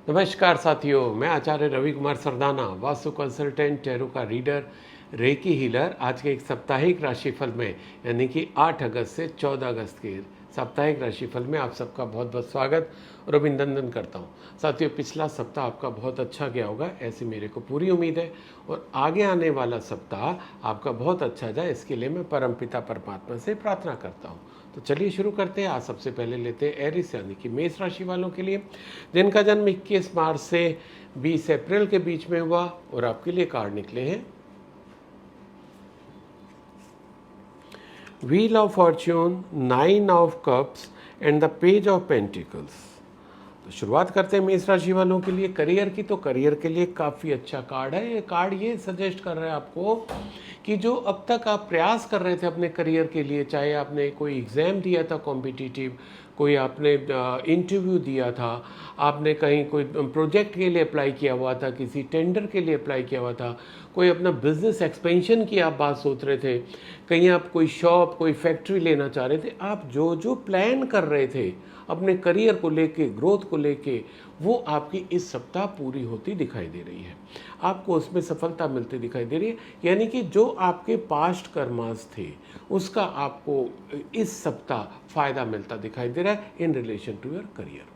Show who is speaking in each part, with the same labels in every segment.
Speaker 1: नमस्कार साथियों, मैं आचार्य रवि कुमार सरदाना, वास्तु कंसल्टेंट, टैरो का रीडर, रेकी हीलर। आज के एक साप्ताहिक राशिफल में यानी कि 8 अगस्त से 14 अगस्त के साप्ताहिक राशिफल में आप सबका बहुत बहुत स्वागत और अभिनंदन करता हूं। साथियों, पिछला सप्ताह आपका बहुत अच्छा गया होगा, ऐसी मेरे को पूरी उम्मीद है, और आगे आने वाला सप्ताह आपका बहुत अच्छा जाए, इसके लिए मैं परमपिता परमात्मा से प्रार्थना करता हूँ। तो चलिए शुरू करते हैं। आज सबसे पहले लेते हैं एरिस यानी कि मेष राशि वालों के लिए, जिनका जन्म 21 मार्च से 20 अप्रैल के बीच में हुआ, और आपके लिए कार्ड निकले हैं wheel of Fortune, 9 of cups and the page of pentacles. तो शुरुआत करते हैं मेष राशि वालों के लिए करियर की। तो करियर के लिए काफ़ी अच्छा कार्ड है। ये कार्ड ये सजेस्ट कर रहा है आपको कि जो अब तक आप प्रयास कर रहे थे अपने करियर के लिए, चाहे आपने कोई एग्ज़ाम दिया था कॉम्पिटिटिव, कोई आपने इंटरव्यू दिया था, आपने कहीं कोई प्रोजेक्ट के लिए अप्लाई किया हुआ था, किसी टेंडर के लिए अप्लाई किया हुआ था, कोई अपना बिजनेस एक्सपेंशन की आप बात सोच रहे थे, कहीं आप कोई शॉप, कोई फैक्ट्री लेना चाह रहे थे, आप जो जो प्लान कर रहे थे अपने करियर को लेके, ग्रोथ को लेके, वो आपकी इस सप्ताह पूरी होती दिखाई दे रही है। आपको उसमें सफलता मिलती दिखाई दे रही है, यानी कि जो आपके पास्ट कर्मास थे उसका आपको इस सप्ताह फ़ायदा मिलता दिखाई दे रहा है in relation to your career.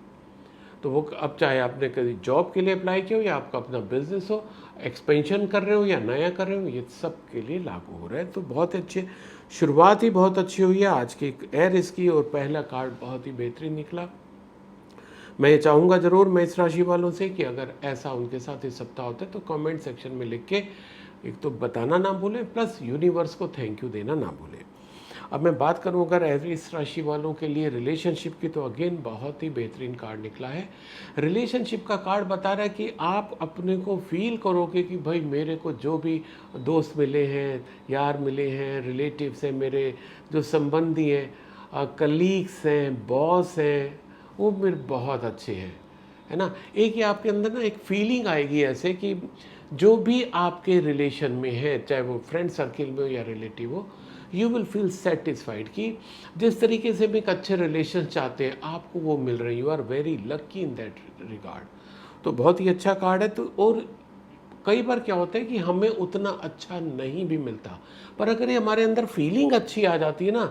Speaker 1: तो वो अब चाहे आपने कभी जॉब के लिए अप्लाई किया हो या आपका अपना बिजनेस हो, एक्सपेंशन कर रहे हो या नया कर रहे हो, ये सब के लिए लागू हो रहा है। तो बहुत अच्छे, शुरुआत ही बहुत अच्छी हुई है आज की एरिस की, और पहला कार्ड बहुत ही बेहतरीन निकला। मैं ये चाहूँगा ज़रूर मेष राशि वालों से कि अगर ऐसा उनके साथ इस सप्ताह होता है तो कमेंट सेक्शन में लिख के एक तो बताना ना भूलें, प्लस यूनिवर्स को थैंक यू देना ना भूलें। अब मैं बात करूं अगर एरिस राशि वालों के लिए रिलेशनशिप की, तो अगेन बहुत ही बेहतरीन कार्ड निकला है। रिलेशनशिप का कार्ड बता रहा है कि आप अपने को फील करोगे कि भाई मेरे को जो भी दोस्त मिले हैं, यार मिले हैं, रिलेटिव्स हैं, मेरे जो संबंधी हैं, कलीग्स हैं, बॉस हैं, वो मेरे बहुत अच्छे हैं, है ना। एक ही आपके अंदर ना एक फीलिंग आएगी ऐसे कि जो भी आपके रिलेशन में है, चाहे वो फ्रेंड सर्किल में हो या रिलेटिव हो, यू विल फील सेटिस्फाइड कि जिस तरीके से भी एक अच्छे रिलेशन चाहते हैं आपको वो मिल रहे हैं। You are very lucky in that regard. तो बहुत ही अच्छा कार्ड है। तो और कई बार क्या होता है कि हमें उतना अच्छा नहीं भी मिलता, पर अगर ये हमारे अंदर फीलिंग अच्छी आ जाती है ना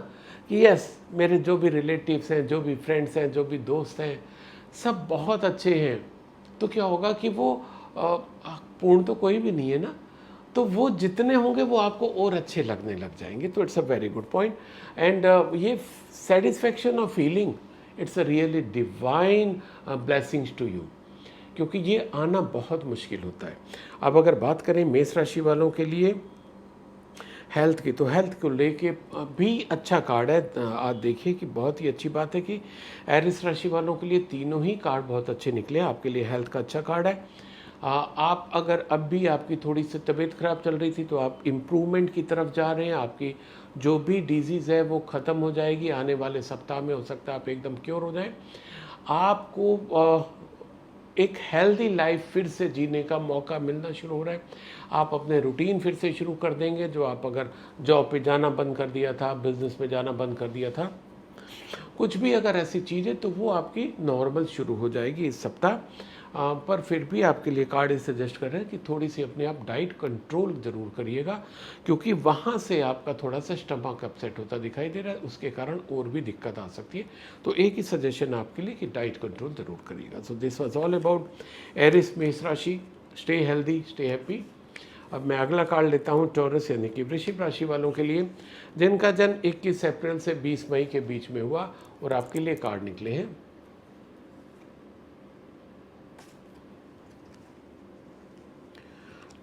Speaker 1: कि यस, मेरे जो भी रिलेटिव्स हैं, जो भी फ्रेंड्स हैं, जो भी दोस्त हैं, सब बहुत अच्छे हैं, तो क्या होगा कि वो पूर्ण तो कोई भी नहीं है ना, तो वो जितने होंगे वो आपको और अच्छे लगने लग जाएंगे। तो it's a very good point. And ये satisfaction of feeling, it's a really divine blessings to you, क्योंकि ये आना बहुत मुश्किल होता है। अब अगर बात करें मेष राशि वालों के लिए हेल्थ की, तो हेल्थ को लेके भी अच्छा कार्ड है। आप देखिए कि बहुत ही अच्छी बात है कि एरिस राशि वालों के लिए तीनों ही कार्ड बहुत अच्छे निकले। आपके लिए हेल्थ का अच्छा कार्ड है। आप अगर अब भी आपकी थोड़ी सी तबीयत खराब चल रही थी तो आप इम्प्रूवमेंट की तरफ जा रहे हैं। आपकी जो भी डिजीज़ है वो ख़त्म हो जाएगी आने वाले सप्ताह में, हो सकता है आप एकदम क्योर हो जाएं। आपको एक हेल्दी लाइफ फिर से जीने का मौका मिलना शुरू हो रहा है। आप अपने रूटीन फिर से शुरू कर देंगे, जो आप अगर जॉब पे जाना बंद कर दिया था, बिजनेस में जाना बंद कर दिया था, कुछ भी अगर ऐसी चीज़ है तो वो आपकी नॉर्मल शुरू हो जाएगी इस सप्ताह। पर फिर भी आपके लिए कार्ड ये सजेस्ट कर रहे हैं कि थोड़ी सी अपने आप डाइट कंट्रोल ज़रूर करिएगा, क्योंकि वहाँ से आपका थोड़ा सा स्टमक अपसेट होता दिखाई दे रहा है, उसके कारण और भी दिक्कत आ सकती है। तो एक ही सजेशन आपके लिए कि डाइट कंट्रोल ज़रूर करिएगा। So this was all about Aries मेष राशि। Stay healthy, stay happy. अब मैं अगला कार्ड लेता हूँ टॉरस यानी कि वृश्चिक राशि वालों के लिए, जिनका जन्म 21 अप्रैल से 20 मई के बीच में हुआ, और आपके लिए कार्ड निकले हैं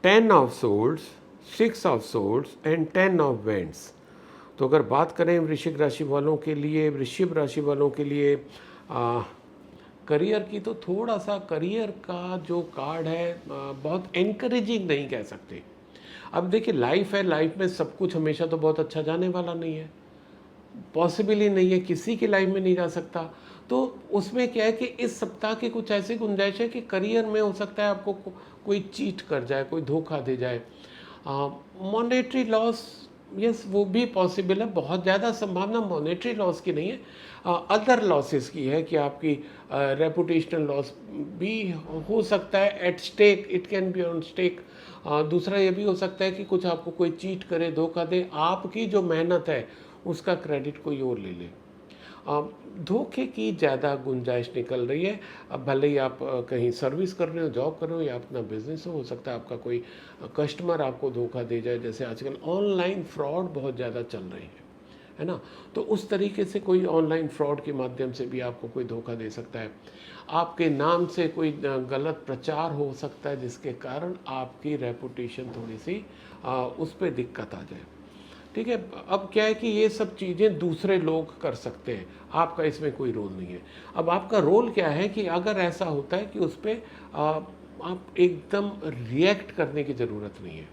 Speaker 1: 10 of swords, 6 of swords and 10 of vents. तो अगर बात करें वृश्चिक राशि वालों के लिए, वृश्चिक राशि वालों के लिए करियर की, तो थोड़ा सा करियर का जो कार्ड है बहुत एनकरेजिंग नहीं कह सकते। अब देखिए, लाइफ है, लाइफ में सब कुछ हमेशा तो बहुत अच्छा जाने वाला नहीं है, पॉसिबल ही नहीं है, किसी की लाइफ में नहीं जा सकता। तो उसमें क्या है कि इस सप्ताह की कुछ ऐसी गुंजाइश है कि करियर में हो सकता है आपको कोई चीट कर जाए, कोई धोखा दे जाए। मॉनेटरी लॉस यस, वो भी पॉसिबल है। बहुत ज़्यादा संभावना मॉनेटरी लॉस की नहीं है, अदर लॉसेस की है कि आपकी रेपुटेशनल लॉस भी हो सकता है, at stake, it can be on stake. दूसरा ये भी हो सकता है कि कुछ आपको कोई चीट करे, धोखा दे, आपकी जो मेहनत है उसका क्रेडिट कोई और ले ले। धोखे की ज़्यादा गुंजाइश निकल रही है। अब भले ही आप कहीं सर्विस कर रहे हो, जॉब कर रहे हो, या अपना बिजनेस हो सकता है आपका कोई कस्टमर आपको धोखा दे जाए। जैसे आजकल ऑनलाइन फ्रॉड बहुत ज़्यादा चल रहे हैं, है ना, तो उस तरीके से कोई ऑनलाइन फ्रॉड के माध्यम से भी आपको कोई धोखा दे सकता है। आपके नाम से कोई गलत प्रचार हो सकता है जिसके कारण आपकी रेपुटेशन थोड़ी सी उस पर दिक्कत आ जाए। ठीक है, अब क्या है कि ये सब चीज़ें दूसरे लोग कर सकते हैं, आपका इसमें कोई रोल नहीं है। अब आपका रोल क्या है कि अगर ऐसा होता है कि उस पर आप एकदम रिएक्ट करने की ज़रूरत नहीं है।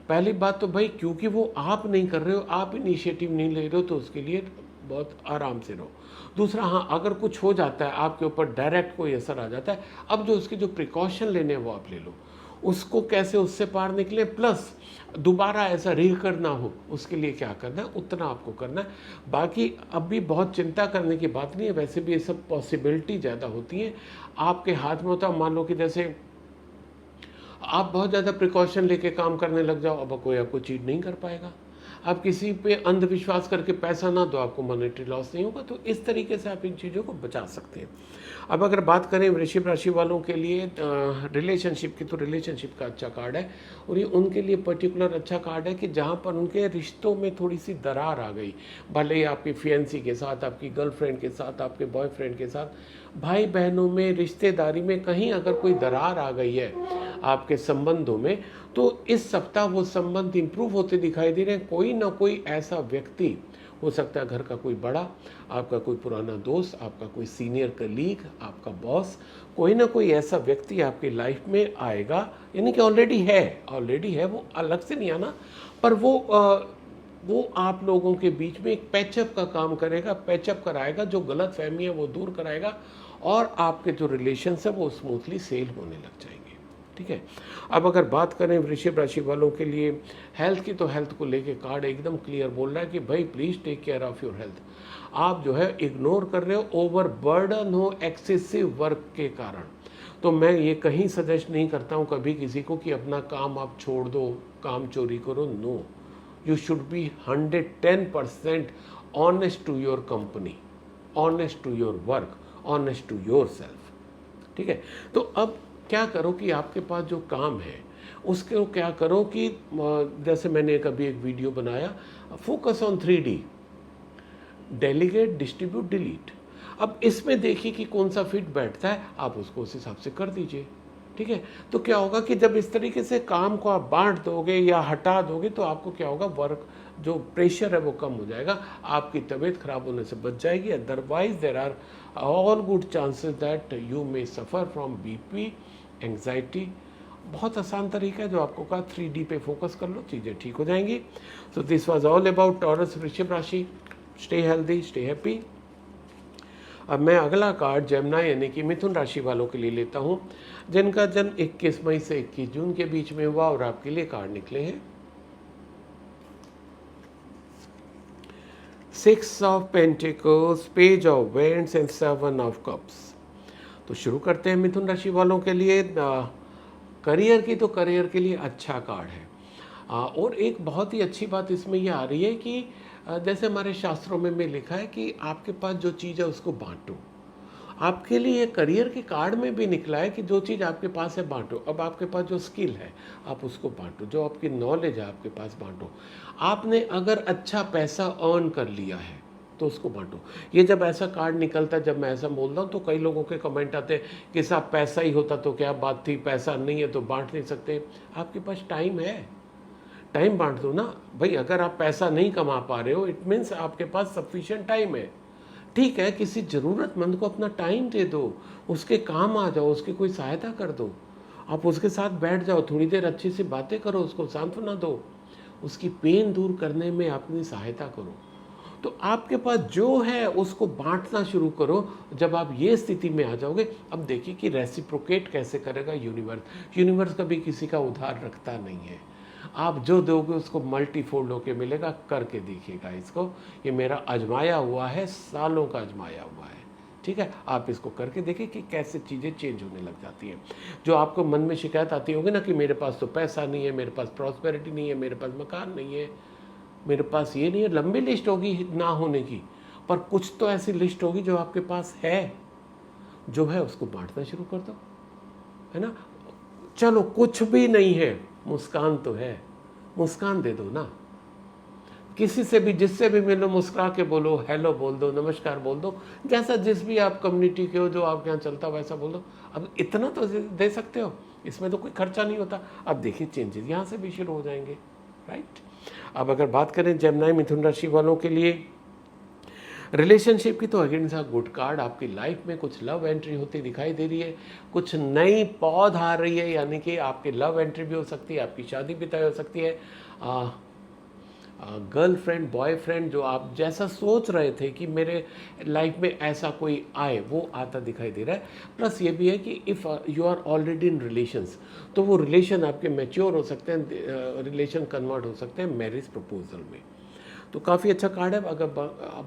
Speaker 1: पहली बात तो भाई, क्योंकि वो आप नहीं कर रहे हो, आप इनिशिएटिव नहीं ले रहे हो, तो उसके लिए बहुत आराम से रहो। दूसरा, हाँ, अगर कुछ हो जाता है, आपके ऊपर डायरेक्ट कोई असर आ जाता है, अब जो उसके जो प्रिकॉशन लेने हैं वो आप ले लो। उसको कैसे उससे पार निकले, प्लस दोबारा ऐसा रिकर ना हो, उसके लिए क्या करना है उतना आपको करना है। बाकी अब भी बहुत चिंता करने की बात नहीं है, वैसे भी ये सब पॉसिबिलिटी ज़्यादा होती है, आपके हाथ में होता है। मान लो कि जैसे आप बहुत ज़्यादा प्रिकॉशन लेके काम करने लग जाओ, अब कोई आपको चीट नहीं कर पाएगा। आप किसी पे अंधविश्वास करके पैसा ना दो, आपको मॉनेटरी लॉस नहीं होगा। तो इस तरीके से आप इन चीज़ों को बचा सकते हैं। अब अगर बात करें वृश्चिक राशि वालों के लिए रिलेशनशिप की, तो रिलेशनशिप का अच्छा कार्ड है, और ये उनके लिए पर्टिकुलर अच्छा कार्ड है कि जहाँ पर उनके रिश्तों में थोड़ी सी दरार आ गई, भले ही आपकी फियंसी के साथ, आपकी गर्लफ्रेंड के साथ, आपके बॉयफ्रेंड के साथ, भाई बहनों में, रिश्तेदारी में कहीं अगर कोई दरार आ गई है आपके संबंधों में, तो इस सप्ताह वो संबंध इंप्रूव होते दिखाई दे रहे हैं। कोई ना कोई ऐसा व्यक्ति हो सकता है, घर का कोई बड़ा, आपका कोई पुराना दोस्त, आपका कोई सीनियर कलीग, आपका बॉस, कोई ना कोई ऐसा व्यक्ति आपकी लाइफ में आएगा, यानी कि ऑलरेडी है, वो अलग से नहीं आना, पर वो आप लोगों के बीच में एक पैचअप का काम करेगा, पैचअप कराएगा, जो गलत फहमी है वो दूर कराएगा, और आपके जो रिलेशंस है वो स्मूथली सेल होने लग जाएंगे। ठीक है, अब अगर बात करें वृश्चिक राशि वालों के लिए हेल्थ की, तो हेल्थ को लेके कार्ड एकदम क्लियर बोल रहा है कि भाई please take care of your health. आप जो है इग्नोर कर रहे हो, ओवर बर्डन हो एक्सेसिव वर्क के कारण। तो मैं ये कहीं सजेस्ट नहीं करता हूँ कभी किसी को कि अपना काम आप छोड़ दो, काम चोरी करो। No, you should be 110% honest to your company, honest to your work, honest to yourself। ठीक है, तो अब क्या करो कि आपके पास जो काम है उसको क्या करो कि जैसे मैंने कभी एक वीडियो बनाया, focus on 3D, delegate, distribute, delete. अब इसमें देखिए कि कौन सा फिट बैठता है, आप उसको उस हिसाब से कर दीजिए। ठीक है, तो क्या होगा कि जब इस तरीके से काम को आप बांट दोगे या हटा दोगे, तो आपको क्या होगा, वर्क जो प्रेशर है वो कम हो जाएगा, आपकी तबीयत खराब होने से बच जाएगी। Otherwise there are all good chances that you may suffer from BP, anxiety. बहुत आसान तरीका है जो आपको कहा, 3D पे फोकस कर लो, चीज़ें ठीक हो जाएंगी। So this was all about taurus वृश्चिक राशि। Stay healthy, stay happy. अब मैं अगला कार्ड जेमिनी यानी कि मिथुन राशि वालों के लिए लेता हूं, जिनका जन्म 21 मई से 21 जून के बीच में हुआ, और आपके लिए कार्ड निकले हैं 6 of pentacles, page of wands and 7 of cups. तो शुरू करते हैं मिथुन राशि वालों के लिए करियर की। तो करियर के लिए अच्छा कार्ड है, और एक बहुत ही अच्छी बात इसमें ये आ रही है कि जैसे हमारे शास्त्रों में लिखा है कि आपके पास जो चीज़ है उसको बांटो। आपके लिए करियर के कार्ड में भी निकला है कि जो चीज़ आपके पास है बांटो। अब आपके पास जो स्किल है आप उसको बांटो, जो आपकी नॉलेज है आपके पास बांटो। आपने अगर अच्छा पैसा अर्न कर लिया है तो उसको बांटो। ये जब ऐसा कार्ड निकलता है, जब मैं ऐसा बोल रहा हूँ, तो कई लोगों के कमेंट आते हैं कि साहब पैसा ही होता तो क्या बात थी, पैसा नहीं है तो बांट नहीं सकते। आपके पास टाइम है, टाइम बांट दो ना भाई। अगर आप पैसा नहीं कमा पा रहे हो, इट मीन्स आपके पास सफिशिएंट टाइम है। ठीक है, किसी ज़रूरतमंद को अपना टाइम दे दो, उसके काम आ जाओ, उसकी कोई सहायता कर दो। आप उसके साथ बैठ जाओ, थोड़ी देर अच्छी सी बातें करो, उसको सांत्वना दो, उसकी पेन दूर करने में अपनी सहायता करो। तो आपके पास जो है उसको बांटना शुरू करो। जब आप ये स्थिति में आ जाओगे, अब देखिए कि रेसिप्रोकेट कैसे करेगा यूनिवर्स। यूनिवर्स कभी किसी का उधार रखता नहीं है। आप जो दोगे उसको मल्टीफोल्ड होके मिलेगा। करके देखिएगा इसको, ये मेरा आजमाया हुआ है, सालों का आजमाया हुआ है। ठीक है, आप इसको करके देखिए कि कैसे चीज़ें चेंज होने लग जाती हैं। जो आपको मन में शिकायत आती होगी ना कि मेरे पास तो पैसा नहीं है, मेरे पास प्रॉस्पेरिटी नहीं है, मेरे पास मकान नहीं है, मेरे पास ये नहीं है, लंबी लिस्ट होगी ना होने की, पर कुछ तो ऐसी लिस्ट होगी जो आपके पास है। जो है उसको बांटना शुरू कर दो, है ना। चलो कुछ भी नहीं है, मुस्कान तो है, मुस्कान दे दो ना। किसी से भी, जिससे भी मिलो, मुस्कुरा के बोलो, हेलो बोल दो, नमस्कार बोल दो, जैसा जिस भी आप कम्युनिटी के हो, जो आपके यहाँ चलता हो वैसा बोल दो। अब इतना तो दे सकते हो, इसमें तो कोई खर्चा नहीं होता। अब देखिए चेंजेस यहाँ से भी शुरू हो जाएंगे, राइट। अब अगर बात करें जेमिनी मिथुन राशि वालों के लिए रिलेशनशिप की, तो अगेन सा गुड कार्ड। आपकी लाइफ में कुछ लव एंट्री होती दिखाई दे रही है, कुछ नई पौध आ रही है, यानी कि आपकी लव एंट्री भी हो सकती है, आपकी शादी भी तय हो सकती है। गर्लफ्रेंड बॉयफ्रेंड, जो आप जैसा सोच रहे थे कि मेरे लाइफ में ऐसा कोई आए, वो आता दिखाई दे रहा है। प्लस ये भी है कि if you are already in relations, तो वो रिलेशन आपके मैच्योर हो सकते हैं, रिलेशन कन्वर्ट हो सकते हैं मैरिज प्रपोजल में। तो काफ़ी अच्छा कार्ड है। अगर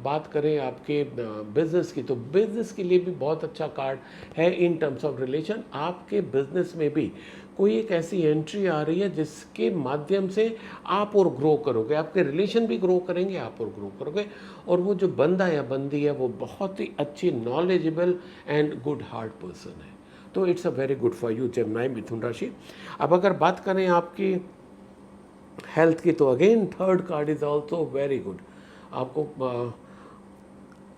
Speaker 1: बात करें आपके बिजनेस की, तो बिजनेस के लिए भी बहुत अच्छा कार्ड है इन टर्म्स ऑफ रिलेशन। आपके बिजनेस में भी कोई एक ऐसी एंट्री आ रही है जिसके माध्यम से आप और ग्रो करोगे, आपके रिलेशन भी ग्रो करेंगे, आप और ग्रो करोगे। और वो जो बंदा या बंदी है वो बहुत ही अच्छी, knowledgeable and good heart person है। तो it's a very good for you Gemini Mithun राशि। अब अगर बात करें आपकी हेल्थ की, तो again third card is also very good. आपको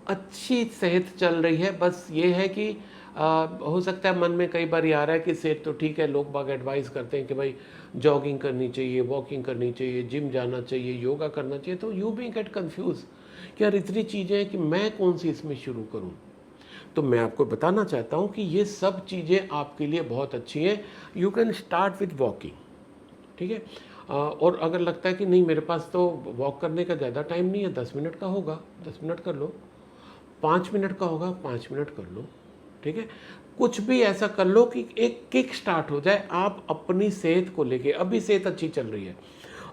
Speaker 1: अच्छी सेहत चल रही है। बस ये है कि हो सकता है मन में कई बार ये आ रहा है कि सेहत तो ठीक है, लोग बाग एडवाइस करते हैं कि भाई जॉगिंग करनी चाहिए, वॉकिंग करनी चाहिए, जिम जाना चाहिए, योगा करना चाहिए, तो यू भी गेट कन्फ्यूज कि यार इतनी चीज़ें हैं कि मैं कौन सी इसमें शुरू करूं। तो मैं आपको बताना चाहता हूं कि ये सब चीज़ें आपके लिए बहुत अच्छी हैं। You can start with walking, ठीक है। और अगर लगता है कि नहीं मेरे पास तो वॉक करने का ज़्यादा टाइम नहीं है, 10 मिनट का होगा 10 मिनट कर लो, 5 मिनट का होगा 5 मिनट कर लो, ठीक है। कुछ भी ऐसा कर लो कि एक किक स्टार्ट हो जाए आप अपनी सेहत को लेके। अभी सेहत अच्छी चल रही है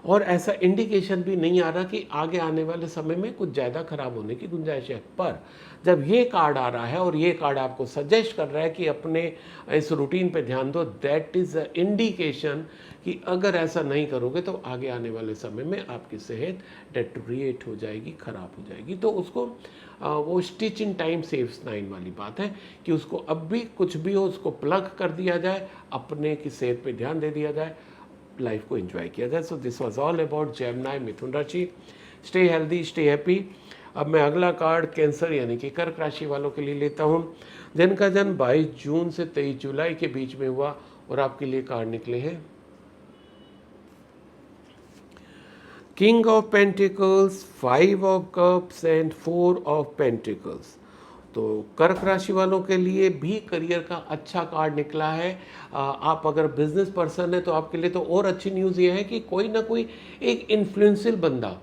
Speaker 1: और ऐसा इंडिकेशन भी नहीं आ रहा कि आगे आने वाले समय में कुछ ज़्यादा खराब होने की गुंजाइश है। पर जब ये कार्ड आ रहा है और ये कार्ड आपको सजेस्ट कर रहा है कि अपने इस रूटीन पे ध्यान दो, दैट इज़ अ इंडिकेशन कि अगर ऐसा नहीं करोगे तो आगे आने वाले समय में आपकी सेहत डेटोरिएट हो जाएगी, ख़राब हो जाएगी। तो उसको वो स्टिच इन टाइम सेव्स 9 वाली बात है कि उसको अब भी कुछ भी हो उसको प्लग कर दिया जाए, अपने की सेहत पे ध्यान दे दिया जाए, लाइफ को एंजॉय किया जाए। So this was all about Gemini Mithun राशि। Stay healthy, stay happy. अब मैं अगला कार्ड कैंसर यानी कि कर्क राशि वालों के लिए लेता हूँ, जिनका जन्म 22 जून से 23 जुलाई के बीच में हुआ। और आपके लिए कार्ड निकले हैं king of pentacles, 5 of cups and 4 of pentacles. तो कर्क राशि वालों के लिए भी करियर का अच्छा कार्ड निकला है। आप अगर बिजनेस पर्सन है तो आपके लिए तो और अच्छी न्यूज़ ये है कि कोई ना कोई एक इन्फ्लुएंशियल बंदा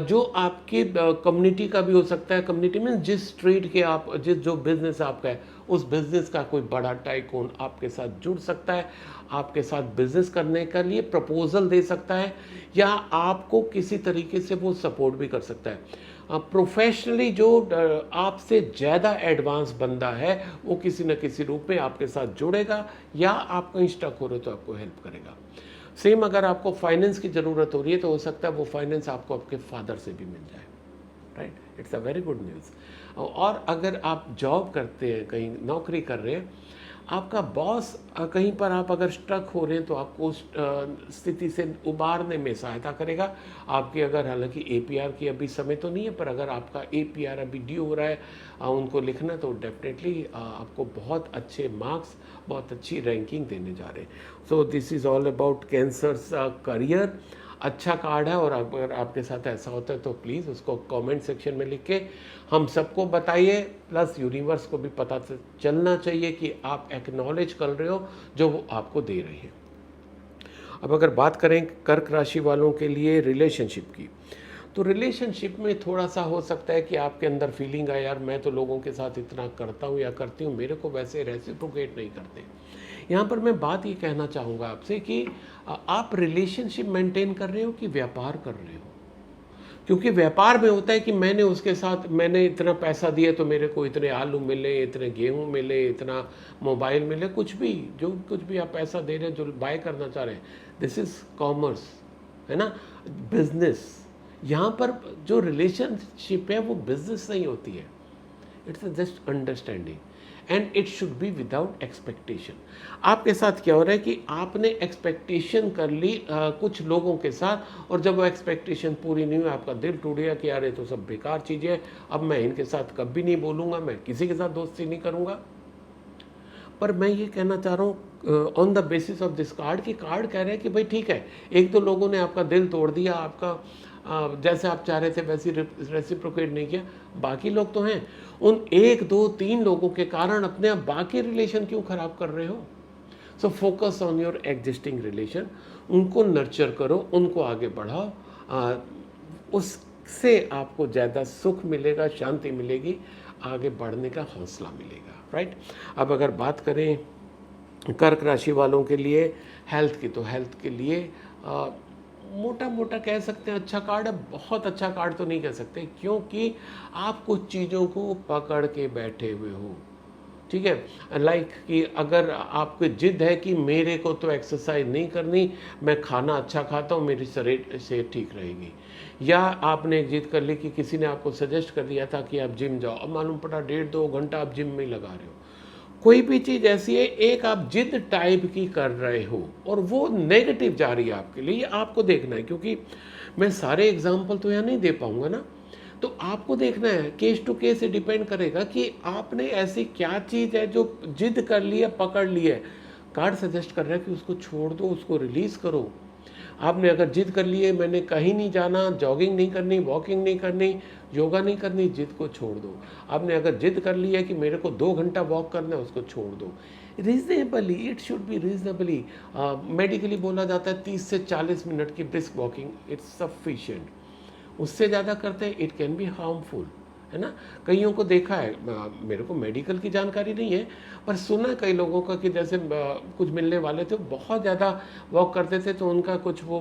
Speaker 1: जो आपकी कम्युनिटी का भी हो सकता है। कम्युनिटी में जिस स्ट्रीट के आप, जिस जो बिजनेस आपका है, उस बिजनेस का कोई बड़ा टाइकून आपके साथ जुड़ सकता है, आपके साथ बिजनेस करने के लिए प्रपोजल दे सकता है, या आपको किसी तरीके से वो सपोर्ट भी कर सकता है। प्रोफेशनली जो आपसे ज़्यादा एडवांस बंदा है वो किसी न किसी रूप में आपके साथ जुड़ेगा, या आप कहीं स्टक हो रहे हो तो आपको हेल्प करेगा। सेम अगर आपको फाइनेंस की ज़रूरत हो रही है तो हो सकता है वो फाइनेंस आपको आपके फादर से भी मिल जाए, right. It's a very good news. और अगर आप जॉब करते हैं, कहीं नौकरी कर रहे हैं, आपका बॉस कहीं पर आप अगर स्ट्रक हो रहे हैं तो आपको उस स्थिति से उबारने में सहायता करेगा। आपकी अगर, हालांकि एपीआर की अभी समय तो नहीं है, पर अगर आपका एपीआर अभी ड्यू हो रहा है उनको लिखना, तो डेफिनेटली आपको बहुत अच्छे मार्क्स, बहुत अच्छी रैंकिंग देने जा रहे हैं। So this is all about cancers career. अच्छा कार्ड है, और अगर आपके साथ ऐसा होता है तो प्लीज़ उसको कमेंट सेक्शन में लिख के हम सबको बताइए। प्लस यूनिवर्स को भी पता चलना चाहिए कि आप एक्नॉलेज कर रहे हो जो वो आपको दे रही है। अब अगर बात करें कर्क राशि वालों के लिए रिलेशनशिप की, तो रिलेशनशिप में थोड़ा सा हो सकता है कि आपके अंदर फीलिंग आए, यार मैं तो लोगों के साथ इतना करता हूँ या करती हूँ, मेरे को वैसे रेसिप्रोकेट नहीं करते। यहाँ पर मैं बात ये कहना चाहूँगा आपसे कि आप रिलेशनशिप मेंटेन कर रहे हो कि व्यापार कर रहे हो। क्योंकि व्यापार में होता है कि मैंने उसके साथ मैंने इतना पैसा दिया तो मेरे को इतने आलू मिले, इतने गेहूं मिले, इतना मोबाइल मिले, कुछ भी जो कुछ भी आप पैसा दे रहे हैं, जो बाय करना चाह रहे हैं, दिस इज कॉमर्स, है ना, बिजनेस। यहाँ पर जो रिलेशनशिप है वो बिजनेस नहीं होती है, it's just understanding and it should be without expectation. आपके साथ क्या हो रहा है कि आपने एक्सपेक्टेशन कर ली कुछ लोगों के साथ, और जब वो एक्सपेक्टेशन पूरी नहीं हुई, आपका दिल टूट गया कि यार ये तो सब बेकार चीज़ें हैं, अब मैं इनके साथ कभी नहीं बोलूँगा, मैं किसी के साथ दोस्ती नहीं करूँगा। पर मैं ये कहना चाह रहा हूँ on the basis of this card, कि कार्ड कह रहे हैं कि भाई ठीक है, एक दो लोगों ने आपका दिल तोड़ दिया, आपका जैसे आप चाह रहे थे वैसे रेसिप्रोकेट नहीं किया, बाकी लोग तो हैं, उन एक दो तीन लोगों के कारण अपने आप बाकी रिलेशन क्यों खराब कर रहे हो। So focus on your existing relation, उनको नर्चर करो, उनको आगे बढ़ाओ, उससे आपको ज़्यादा सुख मिलेगा, शांति मिलेगी, आगे बढ़ने का हौसला मिलेगा, राइट। अब अगर बात करें कर्क राशि वालों के लिए हेल्थ की, तो हेल्थ के लिए मोटा मोटा कह सकते हैं अच्छा कार्ड है, बहुत अच्छा कार्ड तो नहीं कह सकते, क्योंकि आप कुछ चीज़ों को पकड़ के बैठे हुए हो, ठीक है। लाइक कि अगर आपकी जिद है कि मेरे को तो एक्सरसाइज नहीं करनी, मैं खाना अच्छा खाता हूँ, मेरी शरीर सेहत ठीक रहेगी, या आपने एक जिद कर ली कि किसी ने आपको सजेस्ट कर दिया था कि आप जिम जाओ, अब मालूम पड़ा 1.5-2 घंटा आप जिम में ही लगा रहे हो। कोई भी चीज़ ऐसी है, एक आप जिद टाइप की कर रहे हो और वो नेगेटिव जा रही है आपके लिए, ये आपको देखना है, क्योंकि मैं सारे एग्जाम्पल तो यहाँ नहीं दे पाऊँगा ना, तो आपको देखना है, केस टू केस डिपेंड करेगा कि आपने ऐसी क्या चीज़ है जो जिद कर ली है, पकड़ ली है। कार्ड सजेस्ट कर रहा है कि उसको छोड़ दो, उसको रिलीज़ करो। आपने अगर जिद कर ली है, मैंने कहीं नहीं जाना, जॉगिंग नहीं करनी, वॉकिंग नहीं करनी, योगा नहीं करनी, जिद को छोड़ दो। आपने अगर जिद कर ली है कि मेरे को 2 घंटा वॉक करना है, उसको छोड़ दो। Reasonably, it should be reasonably. Medically बोला जाता है 30 से 40 मिनट की ब्रिस्क वॉकिंग इट्स सफिशिएंट। उससे ज़्यादा करते हैं इट कैन बी हार्मफुल, है ना। कईयों को देखा है, मेरे को मेडिकल की जानकारी नहीं है, पर सुना है कई लोगों का कि जैसे कुछ मिलने वाले थे, बहुत ज़्यादा वॉक करते थे तो उनका कुछ वो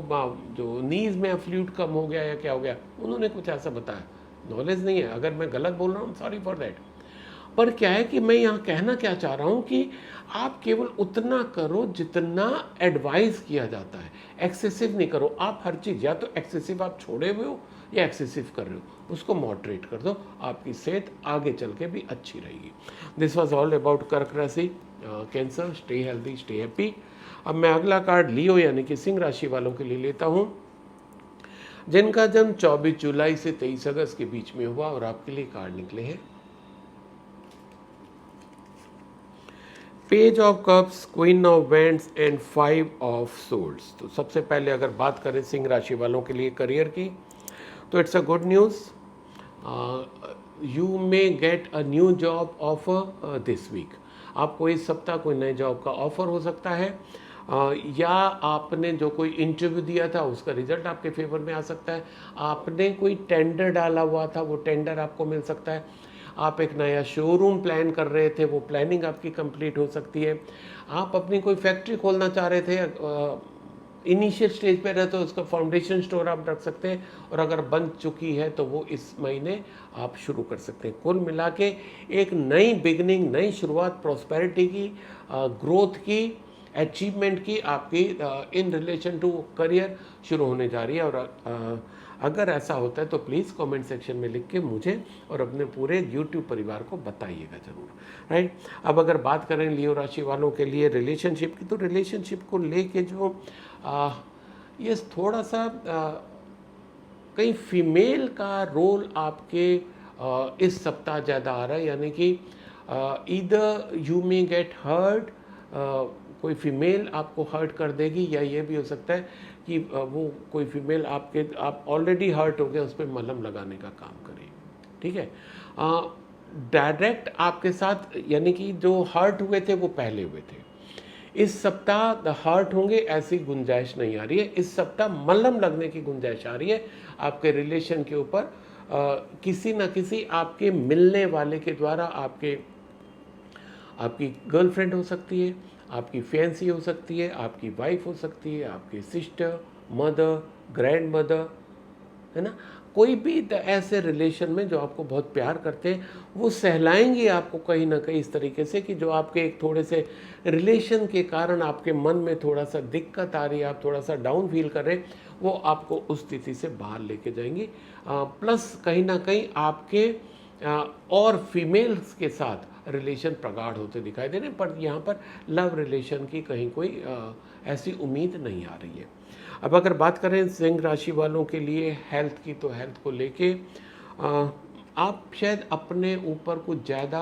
Speaker 1: जो नीज में फ्लूइड कम हो गया या क्या हो गया, उन्होंने कुछ ऐसा बताया, नॉलेज नहीं है, अगर मैं गलत बोल रहा हूँ सॉरी फॉर दैट। पर क्या है कि मैं यहाँ कहना क्या चाह रहा हूँ कि आप केवल उतना करो जितना एडवाइस किया जाता है, एक्सेसिव नहीं करो। आप हर चीज़ या तो एक्सेसिव आप छोड़े हुए हो या एक्सेसिव कर रहे हो, उसको मॉडरेट कर दो, आपकी सेहत आगे चल के भी अच्छी रहेगी। दिस वॉज ऑल अबाउट कर्क राशि, cancer. Stay healthy, stay happy. अब मैं अगला कार्ड लियो यानी कि सिंह राशि वालों के लिए लेता हूँ, जिनका जन्म 24 जुलाई से 23 अगस्त के बीच में हुआ, और आपके लिए कार्ड निकले हैं page of cups, queen of wands and 5 of swords. तो सबसे पहले अगर बात करें सिंह राशि वालों के लिए करियर की, तो it's a good news. You may get a new job offer this week. आपको इस सप्ताह कोई नए जॉब का ऑफर हो सकता है, या आपने जो कोई इंटरव्यू दिया था उसका रिजल्ट आपके फेवर में आ सकता है। आपने कोई टेंडर डाला हुआ था, वो टेंडर आपको मिल सकता है। आप एक नया शोरूम प्लान कर रहे थे, वो प्लानिंग आपकी कंप्लीट हो सकती है। आप अपनी कोई फैक्ट्री खोलना चाह रहे थे, इनिशियल स्टेज पे रहे तो उसका फाउंडेशन स्टोर आप रख सकते हैं, और अगर बन चुकी है तो वो इस महीने आप शुरू कर सकते हैं। कुल मिला के एक नई बिगनिंग, नई शुरुआत, प्रॉस्पेरिटी की, ग्रोथ की, अचीवमेंट की आपकी इन रिलेशन टू करियर शुरू होने जा रही है। और अगर ऐसा होता है तो प्लीज़ कमेंट सेक्शन में लिख के मुझे और अपने पूरे यूट्यूब परिवार को बताइएगा ज़रूर, राइट। अब अगर बात करें लियो राशि वालों के लिए रिलेशनशिप की, तो रिलेशनशिप को लेके जो ये थोड़ा सा कहीं फीमेल का रोल आपके इस सप्ताह ज़्यादा आ रहा है, यानी कि either you may get hurt, कोई फीमेल आपको हर्ट कर देगी, या ये भी हो सकता है कि वो कोई फीमेल आप ऑलरेडी हर्ट हो गए, उस पर मलहम लगाने का काम करें, ठीक है। डायरेक्ट आपके साथ, यानी कि जो हर्ट हुए थे वो पहले हुए थे, इस सप्ताह द हर्ट होंगे ऐसी गुंजाइश नहीं आ रही है। इस सप्ताह मलहम लगने की गुंजाइश आ रही है आपके रिलेशन के ऊपर। किसी न किसी आपके मिलने वाले के द्वारा आपकी गर्लफ्रेंड हो सकती है, आपकी फैंसी हो सकती है, आपकी वाइफ हो सकती है, आपकी सिस्टर, मदर, ग्रैंड मदर, है ना। कोई भी ऐसे रिलेशन में जो आपको बहुत प्यार करते हैं वो सहलाएंगे आपको कहीं ना कहीं इस तरीके से कि जो आपके एक थोड़े से रिलेशन के कारण आपके मन में थोड़ा सा दिक्कत आ रही है, आप थोड़ा सा डाउन फील कर रहे हैं, वो आपको उस स्थिति से बाहर लेके जाएंगी। प्लस कहीं ना कहीं आपके और फीमेल्स के साथ रिलेशन प्रगाढ़ होते दिखाई दे रहे हैं, पर यहाँ पर लव रिलेशन की कहीं कोई ऐसी उम्मीद नहीं आ रही है। अब अगर बात करें सिंह राशि वालों के लिए हेल्थ की, तो हेल्थ को लेके आप शायद अपने ऊपर कुछ ज़्यादा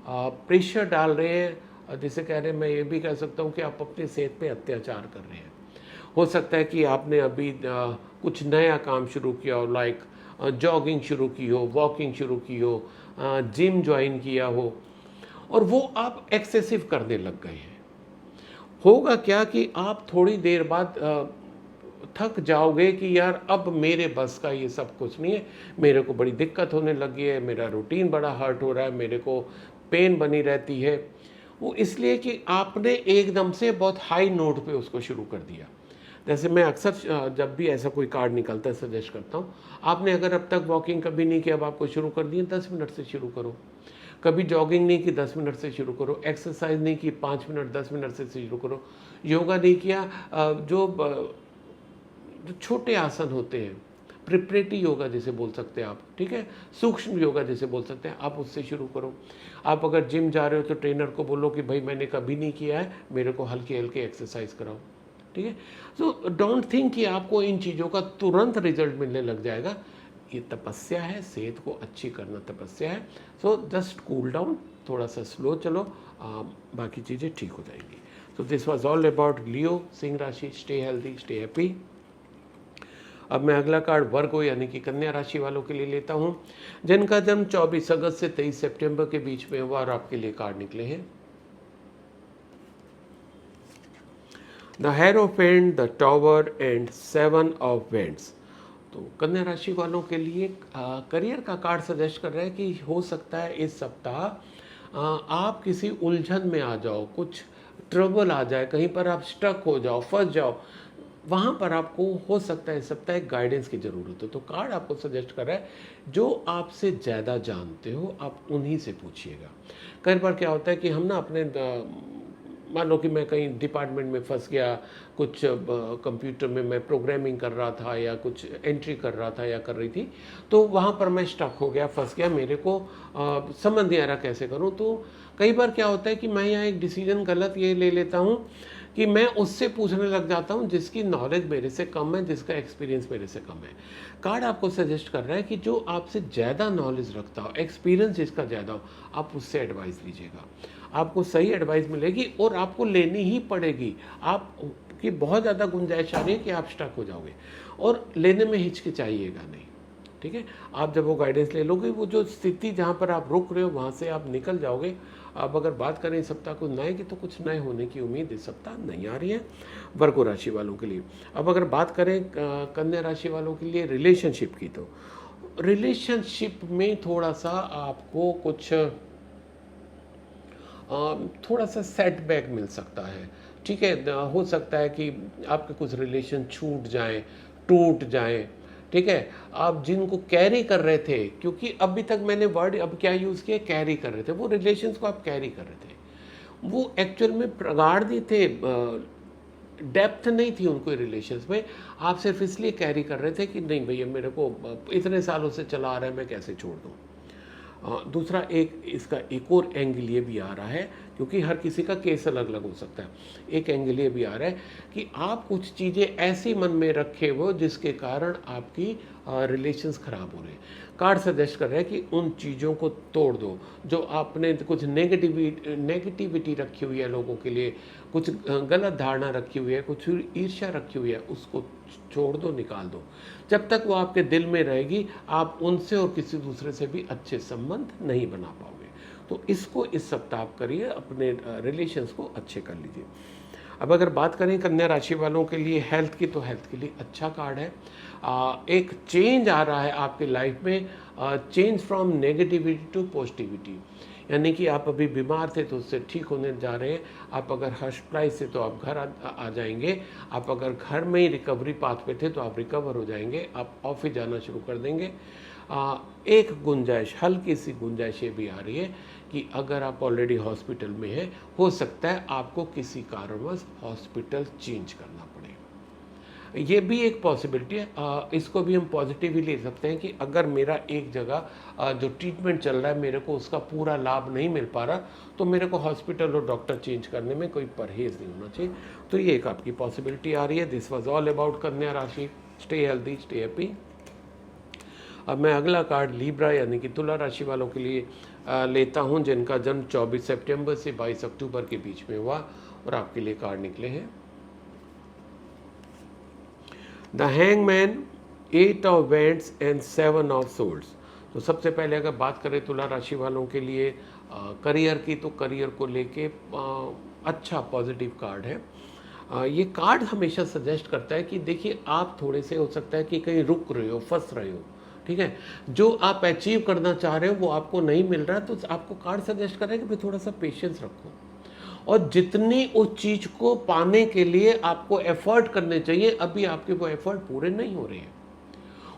Speaker 1: प्रेशर डाल रहे हैं, जिसे कह रहे हैं, मैं ये भी कह सकता हूँ कि आप अपनी सेहत पे अत्याचार कर रहे हैं। हो सकता है कि आपने अभी कुछ नया काम शुरू किया हो, लाइक जॉगिंग शुरू की हो, वॉकिंग शुरू की हो, जिम ज्वाइन किया हो, और वो आप एक्सेसिव करने लग गए हैं। होगा क्या कि आप थोड़ी देर बाद थक जाओगे कि यार अब मेरे बस का ये सब कुछ नहीं है, मेरे को बड़ी दिक्कत होने लगी है, मेरा रूटीन बड़ा हर्ट हो रहा है, मेरे को पेन बनी रहती है। वो इसलिए कि आपने एकदम से बहुत हाई नोट पे उसको शुरू कर दिया। जैसे मैं अक्सर जब भी ऐसा कोई कार्ड निकलता है सजेस्ट करता हूँ, आपने अगर अब तक वॉकिंग कभी नहीं किया, अब आपको शुरू कर दिए, 10 मिनट से शुरू करो। कभी जॉगिंग नहीं की, 10 मिनट से शुरू करो। एक्सरसाइज नहीं की, 5 मिनट 10 मिनट से शुरू करो। योगा नहीं किया, जो छोटे आसन होते हैं, प्रिपरेटरी योगा जिसे बोल सकते हैं आप, ठीक है, सूक्ष्म योगा जिसे बोल सकते हैं, आप उससे शुरू करो। आप अगर जिम जा रहे हो तो ट्रेनर को बोलो कि भाई मैंने कभी नहीं किया है, मेरे को हल्की हल्की एक्सरसाइज कराओ, ठीक है। सो डोंट थिंक कि आपको इन चीज़ों का तुरंत रिजल्ट मिलने लग जाएगा। ये तपस्या है, सेहत को अच्छी करना तपस्या है। सो जस्ट कूल डाउन, थोड़ा सा स्लो चलो, बाकी चीज़ें ठीक हो जाएंगी। So this was all about Leo, Singh राशि। Stay healthy, stay happy. अब मैं अगला कार्ड वर्गो यानी कि कन्या राशि वालों के लिए लेता हूं, जिनका जन्म 24 अगस्त से 23 सितंबर के बीच में हुआ, और आपके लिए कार्ड निकले हैं the hierophant, the tower and 7 of vents. तो कन्या राशि वालों के लिए करियर का कार्ड सजेस्ट कर रहा है कि हो सकता है इस सप्ताह आप किसी उलझन में आ जाओ, कुछ ट्रबल आ जाए, कहीं पर आप स्टक हो जाओ, फंस जाओ, वहाँ पर आपको हो सकता है इस सप्ताह एक गाइडेंस की ज़रूरत हो। तो कार्ड आपको सजेस्ट कर रहा है जो आपसे ज़्यादा जानते हो आप उन्हीं से पूछिएगा। कई बार क्या होता है कि हम ना अपने मान लो कि मैं कहीं डिपार्टमेंट में फंस गया, कुछ कंप्यूटर में मैं प्रोग्रामिंग कर रहा था या कुछ एंट्री कर रहा था या कर रही थी, तो वहाँ पर मैं स्टक हो गया, फंस गया, मेरे को समझ नहीं आ रहा कैसे करूँ। तो कई बार क्या होता है कि मैं यहाँ एक डिसीजन गलत ये ले लेता हूँ कि मैं उससे पूछने लग जाता हूँ जिसकी नॉलेज मेरे से कम है, जिसका एक्सपीरियंस मेरे से कम है। कार्ड आपको सजेस्ट कर रहा है कि जो आपसे ज़्यादा नॉलेज रखता हो, एक्सपीरियंस जिसका ज़्यादा हो, आप उससे एडवाइस लीजिएगा। आपको सही एडवाइस मिलेगी और आपको लेनी ही पड़ेगी। आपकी बहुत ज़्यादा गुंजाइश आ रही है कि आप स्टक हो जाओगे, और लेने में हिचकिचाइएगा नहीं, ठीक है। आप जब वो गाइडेंस ले लोगे, वो जो स्थिति जहाँ पर आप रुक रहे हो वहाँ से आप निकल जाओगे। अब अगर बात करें इस सप्ताह को नए की, तो कुछ नए होने की उम्मीद इस सप्ताह नहीं आ रही है वर्गो राशि वालों के लिए। अब अगर बात करें कन्या राशि वालों के लिए रिलेशनशिप की, तो रिलेशनशिप में थोड़ा सा आपको कुछ थोड़ा सा सेटबैक मिल सकता है, ठीक है। हो सकता है कि आपके कुछ रिलेशन छूट जाएं, टूट जाएं, ठीक है। आप जिनको कैरी कर रहे थे, क्योंकि अभी तक मैंने वर्ड अब क्या यूज़ किया, कैरी कर रहे थे, वो रिलेशंस को आप कैरी कर रहे थे, वो एक्चुअल में प्रगाढ़ नहीं थे, डेप्थ नहीं थी उनको रिलेशंस में। आप सिर्फ इसलिए कैरी कर रहे थे कि नहीं भैया मेरे को इतने सालों से चला आ रहा है, मैं कैसे छोड़ दूँ। दूसरा एक इसका एक और एंगल ये भी आ रहा है, क्योंकि हर किसी का केस अलग अलग हो सकता है। एक एंगल ये भी आ रहा है कि आप कुछ चीज़ें ऐसी मन में रखे हो जिसके कारण आपकी रिलेशंस ख़राब हो रहे हैं। कार्ड सजेस्ट कर रहे हैं कि उन चीज़ों को तोड़ दो, जो आपने कुछ नेगेटिविटी रखी हुई है लोगों के लिए, कुछ गलत धारणा रखी हुई है, कुछ ईर्ष्या रखी हुई है, उसको छोड़ दो, निकाल दो। जब तक वो आपके दिल में रहेगी, आप उनसे और किसी दूसरे से भी अच्छे संबंध नहीं बना पाओगे। तो इसको इस सप्ताह आप करिए, अपने रिलेशंस को अच्छे कर लीजिए। अब अगर बात करें कन्या राशि वालों के लिए हेल्थ की, तो हेल्थ के लिए अच्छा कार्ड है। एक चेंज आ रहा है आपकी लाइफ में, change from negativity to positivity, यानी कि आप अभी बीमार थे तो उससे ठीक होने जा रहे हैं। आप अगर हॉस्पिटलाइज से तो आप घर आ जाएंगे। आप अगर घर में ही रिकवरी पाथ पे थे तो आप रिकवर हो जाएंगे, आप ऑफिस जाना शुरू कर देंगे। एक गुंजाइश, हल्की सी गुंजाइश ये भी आ रही है कि अगर आप ऑलरेडी हॉस्पिटल में हैं, हो सकता है आपको किसी कारणवश हॉस्पिटल चेंज करना पड़े। ये भी एक पॉसिबिलिटी है। इसको भी हम पॉजिटिव ही ले सकते हैं कि अगर मेरा एक जगह जो ट्रीटमेंट चल रहा है मेरे को उसका पूरा लाभ नहीं मिल पा रहा, तो मेरे को हॉस्पिटल और डॉक्टर चेंज करने में कोई परहेज नहीं होना चाहिए। तो ये एक आपकी पॉसिबिलिटी आ रही है। दिस वॉज ऑल अबाउट कन्या राशि। Stay healthy, stay happy. अब मैं अगला कार्ड लीब्रा यानी कि तुला राशि वालों के लिए लेता हूं, जिनका जन्म 24 सितंबर से 22 अक्टूबर के बीच में हुआ, और आपके लिए कार्ड निकले हैं the hangman, 8 of wands and 7 of swords. तो सबसे पहले अगर बात करें तुला राशि वालों के लिए करियर की, तो करियर को लेके अच्छा पॉजिटिव कार्ड है। ये कार्ड हमेशा सजेस्ट करता है कि देखिए आप थोड़े से हो सकता है कि कहीं रुक रहे हो, फंस रहे हो, ठीक है, जो आप अचीव करना चाह रहे हो वो आपको नहीं मिल रहा है, तो आपको कार्ड सजेस्ट कर रहा है कि भाई थोड़ा सा पेशेंस रखो, और जितनी उस चीज़ को पाने के लिए आपको एफर्ट करने चाहिए, अभी आपके वो एफर्ट पूरे नहीं हो रहे हैं।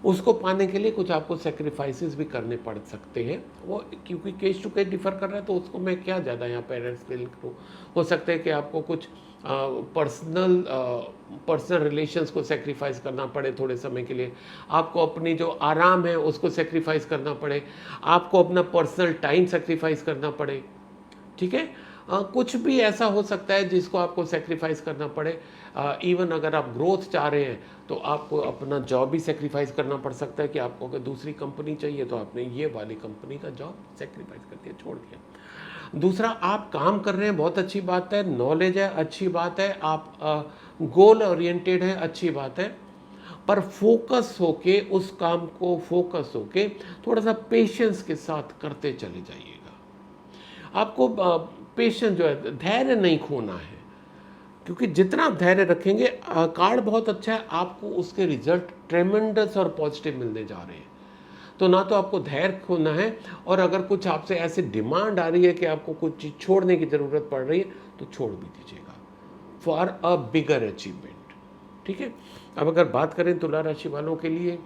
Speaker 1: उसको पाने के लिए कुछ आपको सेक्रीफाइसेस भी करने पड़ सकते हैं, वो क्योंकि केस टू केस डिफर कर रहा है, तो उसको मैं क्या ज़्यादा यहाँ पेरेंट्स के लिए करूँ। हो सकता है कि आपको कुछ पर्सनल रिलेशंस को सेक्रीफाइस करना पड़े थोड़े समय के लिए, आपको अपनी जो आराम है उसको सेक्रीफाइस करना पड़े, आपको अपना पर्सनल टाइम सेक्रीफाइस करना पड़े, ठीक है। कुछ भी ऐसा हो सकता है जिसको आपको सेक्रीफाइस करना पड़े। इवन अगर आप ग्रोथ चाह रहे हैं तो आपको अपना जॉब भी सेक्रीफाइस करना पड़ सकता है कि आपको अगर दूसरी कंपनी चाहिए तो आपने ये वाली कंपनी का जॉब सेक्रीफाइस कर दिया, छोड़ दिया। दूसरा, आप काम कर रहे हैं, बहुत अच्छी बात है, नॉलेज है, अच्छी बात है, आप गोल ओरिएंटेड है, अच्छी बात है, पर फोकस होके उस काम को फोकस होके थोड़ा सा पेशेंस के साथ करते चले जाइएगा। आपको पेशेंस जो है, धैर्य नहीं खोना है, क्योंकि जितना आप धैर्य रखेंगे, कार्ड बहुत अच्छा है, आपको उसके रिजल्ट ट्रेमेंडस और पॉजिटिव मिलने जा रहे हैं। तो ना तो आपको धैर्य खोना है, और अगर कुछ आपसे ऐसी डिमांड आ रही है कि आपको कुछ चीज़ छोड़ने की ज़रूरत पड़ रही है तो छोड़ भी दीजिएगा फॉर अ बिगर अचीवमेंट, ठीक है। अब अगर बात करें तुला राशि वालों के लिए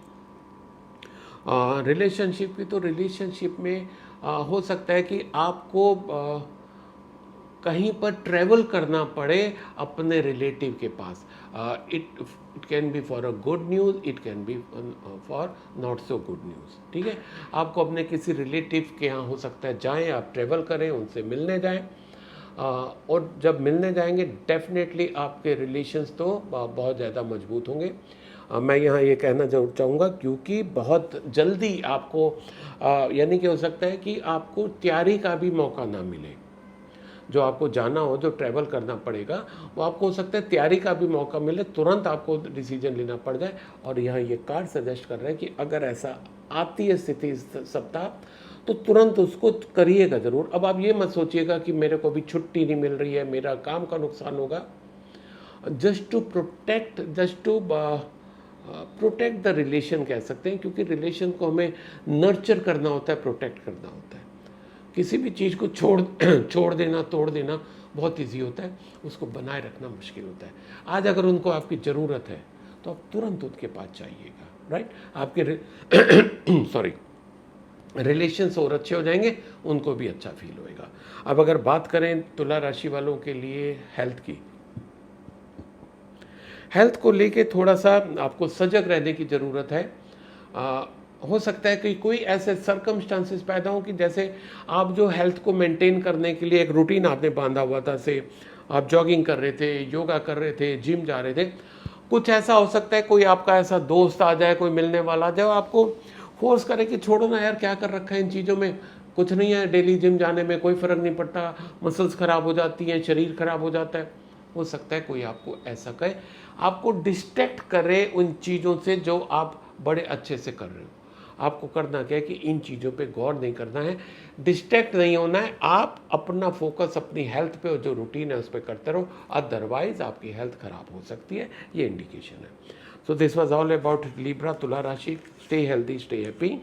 Speaker 1: रिलेशनशिप की, तो रिलेशनशिप में हो सकता है कि आपको कहीं पर ट्रैवल करना पड़े अपने रिलेटिव के पास। It can be for a good news, it can be for not so good news, ठीक है। आपको अपने किसी रिलेटिव के यहाँ हो सकता है जाएं, आप ट्रैवल करें, उनसे मिलने जाएं, और जब मिलने जाएंगे डेफिनेटली आपके रिलेशंस तो बहुत ज़्यादा मजबूत होंगे। मैं यहाँ ये कहना जरूर चाहूँगा, क्योंकि बहुत जल्दी आपको यानी कि हो सकता है कि आपको तैयारी का भी मौका ना मिले। जो आपको जाना हो, जो ट्रैवल करना पड़ेगा, वो आपको हो सकता है तैयारी का भी मौका मिले, तुरंत आपको डिसीजन लेना पड़ जाए। और यहाँ ये कार्ड सजेस्ट कर रहे हैं कि अगर ऐसा आती है स्थिति इस सप्ताह, तो तुरंत उसको करिएगा ज़रूर। अब आप ये मत सोचिएगा कि मेरे को अभी छुट्टी नहीं मिल रही है, मेरा काम का नुकसान होगा। Just to protect the relation कह सकते हैं, क्योंकि रिलेशन को हमें नर्चर करना होता है, प्रोटेक्ट करना होता है। किसी भी चीज़ को छोड़ देना, तोड़ देना बहुत इजी होता है, उसको बनाए रखना मुश्किल होता है। आज अगर उनको आपकी ज़रूरत है तो आप तुरंत उनके पास जाइएगा, राइट। आपके सॉरी रिलेशंस और अच्छे हो जाएंगे, उनको भी अच्छा फील होएगा। अब अगर बात करें तुला राशि वालों के लिए हेल्थ की, हेल्थ को लेके थोड़ा सा आपको सजग रहने की ज़रूरत है। हो सकता है कि कोई ऐसे सर्कमस्टांसेस पैदा हो कि जैसे आप जो हेल्थ को मेंटेन करने के लिए एक रूटीन आपने बांधा हुआ था, से आप जॉगिंग कर रहे थे, योगा कर रहे थे, जिम जा रहे थे, कुछ ऐसा हो सकता है कोई आपका ऐसा दोस्त आ जाए, कोई मिलने वाला आ जाए, आपको फोर्स करे कि छोड़ो ना यार, क्या कर रखा है इन चीज़ों में, कुछ नहीं है, डेली जिम जाने में कोई फ़र्क नहीं पड़ता, मसल्स ख़राब हो जाती हैं, शरीर ख़राब हो जाता है। हो सकता है कोई आपको ऐसा कहे, आपको डिस्ट्रैक्ट करे उन चीज़ों से जो आप बड़े अच्छे से कर रहे हो। आपको करना क्या है कि इन चीज़ों पे गौर नहीं करना है, डिस्ट्रैक्ट नहीं होना है, आप अपना फोकस अपनी हेल्थ पे और जो रूटीन है उस पर करते रहो, अदरवाइज आपकी हेल्थ खराब हो सकती है, ये इंडिकेशन है। So this was all about Libra, तुला राशि। Stay healthy, stay happy.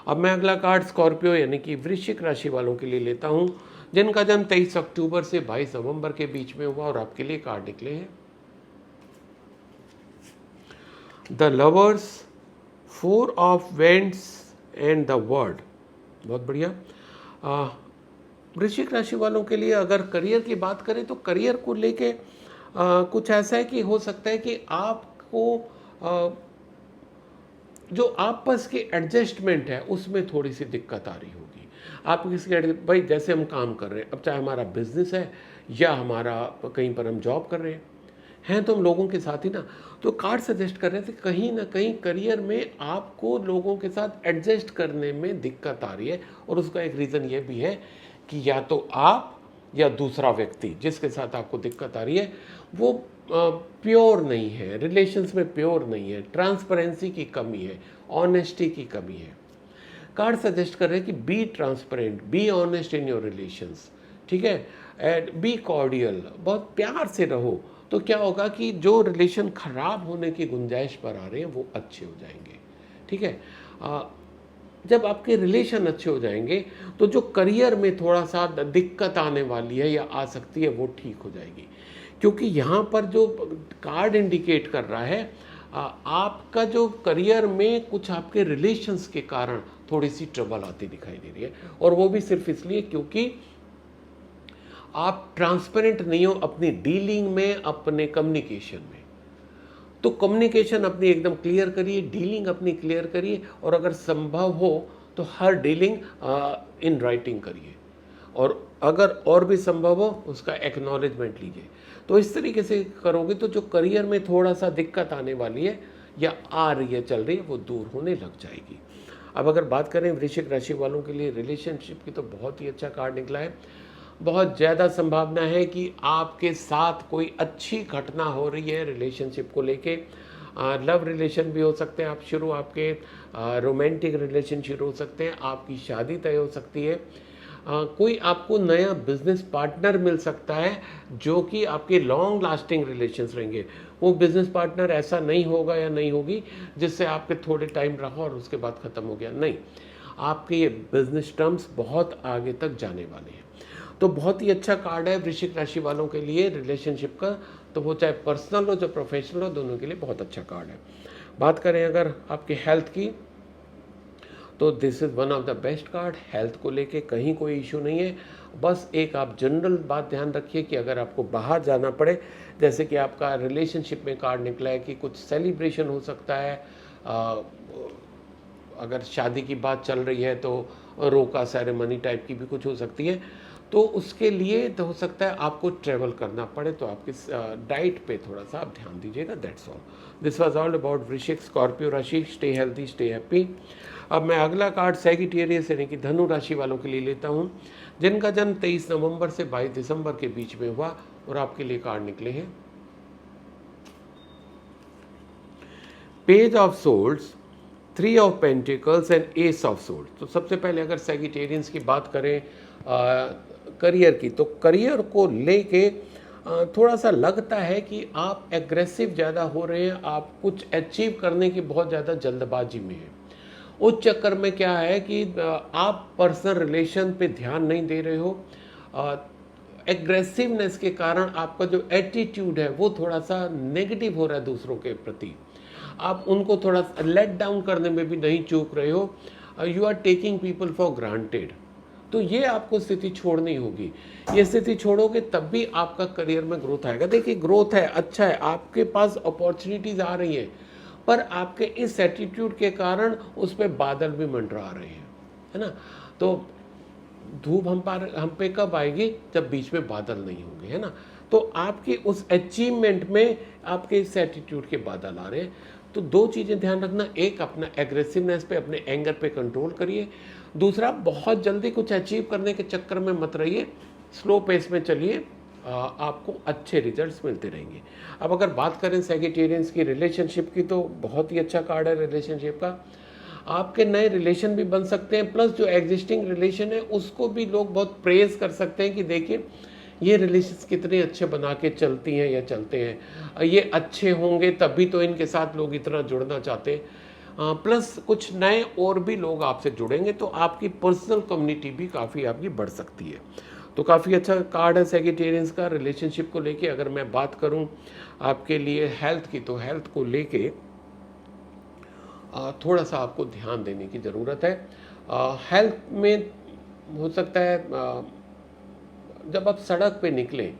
Speaker 1: अब मैं अगला कार्ड स्कॉर्पियो यानी कि वृश्चिक राशि वालों के लिए लेता हूं, जिनका जन्म 23 अक्टूबर से 22 नवंबर के बीच में हुआ, और आपके लिए कार्ड निकले हैं the lovers, 4 of vents and the word. बहुत बढ़िया। वृश्चिक राशि वालों के लिए अगर करियर की बात करें तो करियर को लेके कुछ ऐसा है कि हो सकता है कि आपको जो आपस के एडजस्टमेंट है उसमें थोड़ी सी दिक्कत आ रही होगी। आप किसी भाई जैसे हम काम कर रहे हैं, अब चाहे हमारा बिजनेस है या हमारा कहीं पर हम जॉब कर रहे हैं तो हम लोगों के साथ ही ना, तो कार्ड सजेस्ट कर रहे थे कहीं ना कहीं करियर में आपको लोगों के साथ एडजस्ट करने में दिक्कत आ रही है, और उसका एक रीज़न ये भी है कि या तो आप या दूसरा व्यक्ति जिसके साथ आपको दिक्कत आ रही है वो प्योर नहीं है, रिलेशंस में प्योर नहीं है, ट्रांसपेरेंसी की कमी है, ऑनेस्टी की कमी है। कार्ड सजेस्ट कर रहे हैं कि be transparent, be honest in your relations, ठीक है, एंड बी कॉर्डियल, बहुत प्यार से रहो, तो क्या होगा कि जो रिलेशन खराब होने की गुंजाइश पर आ रहे हैं वो अच्छे हो जाएंगे, ठीक है। जब आपके रिलेशन अच्छे हो जाएंगे तो जो करियर में थोड़ा सा दिक्कत आने वाली है या आ सकती है वो ठीक हो जाएगी, क्योंकि यहाँ पर जो कार्ड इंडिकेट कर रहा है आपका जो करियर में कुछ आपके रिलेशंस के कारण थोड़ी सी ट्रबल आती दिखाई दे रही है, और वो भी सिर्फ इसलिए क्योंकि आप ट्रांसपेरेंट नहीं हो अपनी डीलिंग में, अपने कम्युनिकेशन में। तो कम्युनिकेशन अपनी एकदम क्लियर करिए, डीलिंग अपनी क्लियर करिए, और अगर संभव हो तो हर डीलिंग इन राइटिंग करिए, और अगर और भी संभव हो उसका एक्नॉलेजमेंट लीजिए। तो इस तरीके से करोगे तो जो करियर में थोड़ा सा दिक्कत आने वाली है या आ रही है, चल रही है, वो दूर होने लग जाएगी। अब अगर बात करें वृश्चिक राशि वालों के लिए रिलेशनशिप की, तो बहुत ही अच्छा कार्ड निकला है। बहुत ज़्यादा संभावना है कि आपके साथ कोई अच्छी घटना हो रही है रिलेशनशिप को लेके। लव रिलेशन भी हो सकते हैं आप शुरू, आपके रोमांटिक रिलेशन शुरू हो सकते हैं, आपकी शादी तय हो सकती है, कोई आपको नया बिजनेस पार्टनर मिल सकता है जो कि आपके लॉन्ग लास्टिंग रिलेशंस रहेंगे। वो बिजनेस पार्टनर ऐसा नहीं होगा या नहीं होगी जिससे आपके थोड़े टाइम रहा और उसके बाद ख़त्म हो गया, नहीं, आपके ये बिजनेस टर्म्स बहुत आगे तक जाने वाले हैं। तो बहुत ही अच्छा कार्ड है वृश्चिक राशि वालों के लिए रिलेशनशिप का, तो वो चाहे पर्सनल हो चाहे प्रोफेशनल हो, दोनों के लिए बहुत अच्छा कार्ड है। बात करें अगर आपके हेल्थ की, तो this is one of the best card. Health को लेके कहीं कोई इशू नहीं है, बस एक आप जनरल बात ध्यान रखिए कि अगर आपको बाहर जाना पड़े, जैसे कि आपका रिलेशनशिप में कार्ड निकला है कि कुछ सेलिब्रेशन हो सकता है, अगर शादी की बात चल रही है तो रोका सेरेमनी टाइप की भी कुछ हो सकती है, तो उसके लिए तो हो सकता है आपको ट्रैवल करना पड़े, तो आपकी डाइट पे थोड़ा सा आप ध्यान दीजिएगा। That's all, this was all about वृश्चिक स्कॉर्पियो राशि। Stay healthy, stay happy. अब मैं अगला कार्ड सैगिटेरियस यानी कि धनु राशि वालों के लिए लेता हूँ, जिनका जन्म 23 नवंबर से 22 दिसंबर के बीच में हुआ, और आपके लिए कार्ड निकले हैं page of swords, 3 of pentacles and ace of swords. तो सबसे पहले अगर सैगिटेरियंस की बात करें करियर की, तो करियर को लेके थोड़ा सा लगता है कि आप एग्रेसिव ज़्यादा हो रहे हैं, आप कुछ अचीव करने की बहुत ज़्यादा जल्दबाजी में हैं। उस चक्कर में क्या है कि आप पर्सनल रिलेशन पे ध्यान नहीं दे रहे हो, एग्रेसिवनेस के कारण आपका जो एटीट्यूड है वो थोड़ा सा नेगेटिव हो रहा है दूसरों के प्रति, आप उनको थोड़ा लेट डाउन करने में भी नहीं चूक रहे हो, you are taking people for granted. तो ये आपको स्थिति छोड़नी होगी, ये स्थिति छोड़ोगे तब भी आपका करियर में ग्रोथ आएगा। देखिए ग्रोथ है, अच्छा है, आपके पास अपॉर्चुनिटीज़ आ रही हैं, पर आपके इस एटीट्यूड के कारण उस पर बादल भी मंडरा रहे हैं, है ना। तो धूप हम पे कब आएगी, जब बीच में बादल नहीं होंगे, है ना। तो आपके उस अचीवमेंट में आपके इस एटीट्यूड के बादल आ रहे हैं। तो 2 चीज़ें ध्यान रखना, एक अपना एग्रेसिवनेस पे, अपने एंगर पे कंट्रोल करिए, दूसरा बहुत जल्दी कुछ अचीव करने के चक्कर में मत रहिए, स्लो पेस में चलिए, आपको अच्छे रिजल्ट्स मिलते रहेंगे। अब अगर बात करें सैगिटेरियंस की रिलेशनशिप की, तो बहुत ही अच्छा कार्ड है रिलेशनशिप का। आपके नए रिलेशन भी बन सकते हैं, प्लस जो एग्जिस्टिंग रिलेशन है उसको भी लोग बहुत प्रेज कर सकते हैं कि देखिए ये रिलेशंस कितने अच्छे बना के चलती हैं या चलते हैं, ये अच्छे होंगे तभी तो इनके साथ लोग इतना जुड़ना चाहते हैं। प्लस कुछ नए और भी लोग आपसे जुड़ेंगे तो आपकी पर्सनल कम्युनिटी भी काफ़ी आपकी बढ़ सकती है। तो काफ़ी अच्छा कार्ड है सेजिटेरियंस का रिलेशनशिप को लेके। अगर मैं बात करूं आपके लिए हेल्थ की, तो हेल्थ को लेके थोड़ा सा आपको ध्यान देने की ज़रूरत है। हेल्थ में हो सकता है जब आप सड़क पे निकलें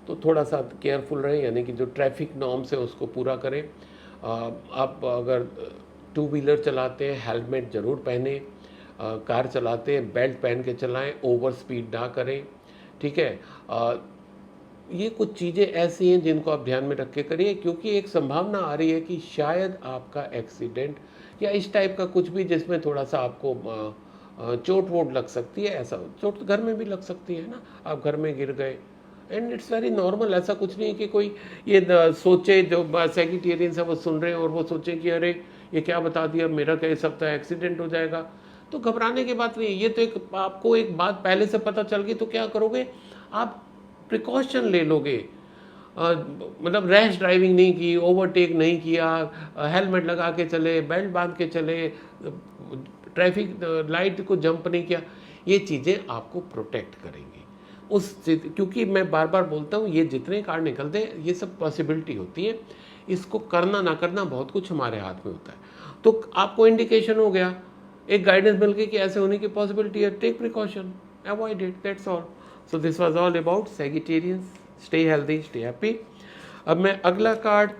Speaker 1: तो थोड़ा सा केयरफुल रहें, यानी कि जो ट्रैफिक नॉर्म्स है उसको पूरा करें। आप अगर टू व्हीलर चलाते हैं हेलमेट ज़रूर पहने, कार चलाते हैं बेल्ट पहन के चलाएं, ओवर स्पीड ना करें, ठीक है। ये कुछ चीज़ें ऐसी हैं जिनको आप ध्यान में रख के करिए, क्योंकि एक संभावना आ रही है कि शायद आपका एक्सीडेंट या इस टाइप का कुछ भी जिसमें थोड़ा सा आपको चोट वोट लग सकती है। ऐसा चोट घर में भी लग सकती है ना, आप घर में गिर गए, एंड इट्स वेरी नॉर्मल। ऐसा कुछ नहीं कि कोई ये सोचे, जो सेजिटेरियंस है वो सुन रहे हैं और वो सोचे कि अरे ये क्या बता दिया, मेरा क्या इस हफ्ता एक्सीडेंट हो जाएगा। तो घबराने की बात नहीं है, ये तो एक आपको एक बात पहले से पता चल गई तो क्या करोगे, आप प्रिकॉशन ले लोगे। मतलब रैश ड्राइविंग नहीं की, ओवरटेक नहीं किया, हेलमेट लगा के चले, बेल्ट बांध के चले, ट्रैफिक लाइट को जंप नहीं किया। ये चीज़ें आपको प्रोटेक्ट करेंगी उस, क्योंकि मैं बार बार बोलता हूँ ये जितने कार्ड निकलते हैं ये सब पॉसिबिलिटी होती है, इसको करना ना करना बहुत कुछ हमारे हाथ में होता है। तो आपको इंडिकेशन हो गया, एक गाइडेंस मिल गई कि ऐसे होने की पॉसिबिलिटी है, take precaution, avoid it, that's all. So this was all about Sagittarians, stay healthy, stay happy. अब मैं अगला कार्ड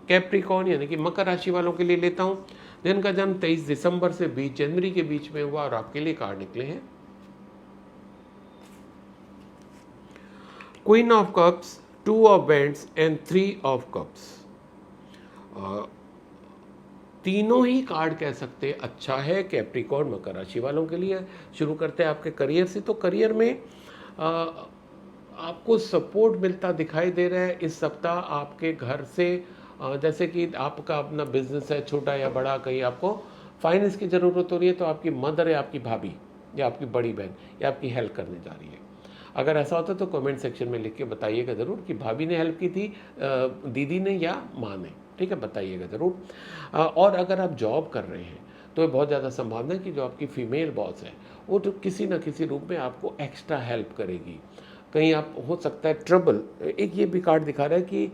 Speaker 1: कैप्रिकॉर्न यानी कि मकर राशि वालों के लिए लेता हूँ, जिनका जन्म 23 दिसंबर से 20 जनवरी के बीच में हुआ, और आपके लिए कार्ड निकले हैं queen of cups, 2 of wands and 3 of cups. तीनों ही कार्ड कह सकते हैं अच्छा है कैप्रिकॉर्न मकर राशि वालों के लिए। शुरू करते हैं आपके करियर से। तो करियर में आपको सपोर्ट मिलता दिखाई दे रहा है इस सप्ताह आपके घर से। जैसे कि आपका अपना बिजनेस है छोटा या बड़ा, कहीं आपको फाइनेंस की ज़रूरत हो रही है तो आपकी मदर या आपकी भाभी या आपकी बड़ी बहन या आपकी हेल्प करने जा रही है। अगर ऐसा होता तो कमेंट सेक्शन में लिख के बताइएगा ज़रूर कि भाभी ने हेल्प की थी, दीदी ने या माँ ने, ठीक है, बताइएगा ज़रूर। और अगर आप जॉब कर रहे हैं तो बहुत ज़्यादा संभावना है कि जो आपकी फीमेल बॉस है वो तो किसी न किसी रूप में आपको एक्स्ट्रा हेल्प करेगी। कहीं आप हो सकता है ट्रबल, एक ये भी कार्ड दिखा रहा है कि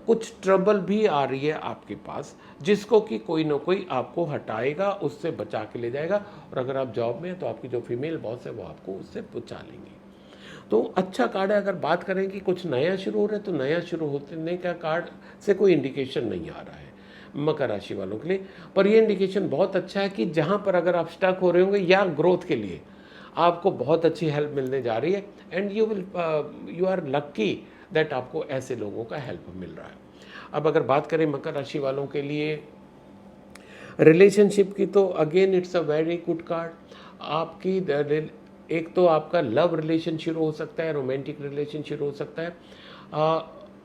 Speaker 1: कुछ ट्रबल भी आ रही है आपके पास, जिसको कि कोई ना कोई आपको हटाएगा, उससे बचा के ले जाएगा। और अगर आप जॉब में हैं तो आपकी जो फीमेल बॉस है वो आपको उससे बचा लेंगी। तो अच्छा कार्ड है। अगर बात करें कि कुछ नया शुरू हो रहा है तो नया शुरू होने का कार्ड से कोई इंडिकेशन नहीं आ रहा है मकर राशि वालों के लिए। पर ये इंडिकेशन बहुत अच्छा है कि जहाँ पर अगर आप स्टक हो रहे होंगे या ग्रोथ के लिए आपको बहुत अच्छी हेल्प मिलने जा रही है, and you are lucky that आपको ऐसे लोगों का हेल्प मिल रहा है। अब अगर बात करें मकर राशि वालों के लिए रिलेशनशिप की, तो again it's a very good card. आपकी एक तो आपका लव रिलेशन शुरू हो सकता है, रोमांटिक रिलेशन शुरू हो सकता है।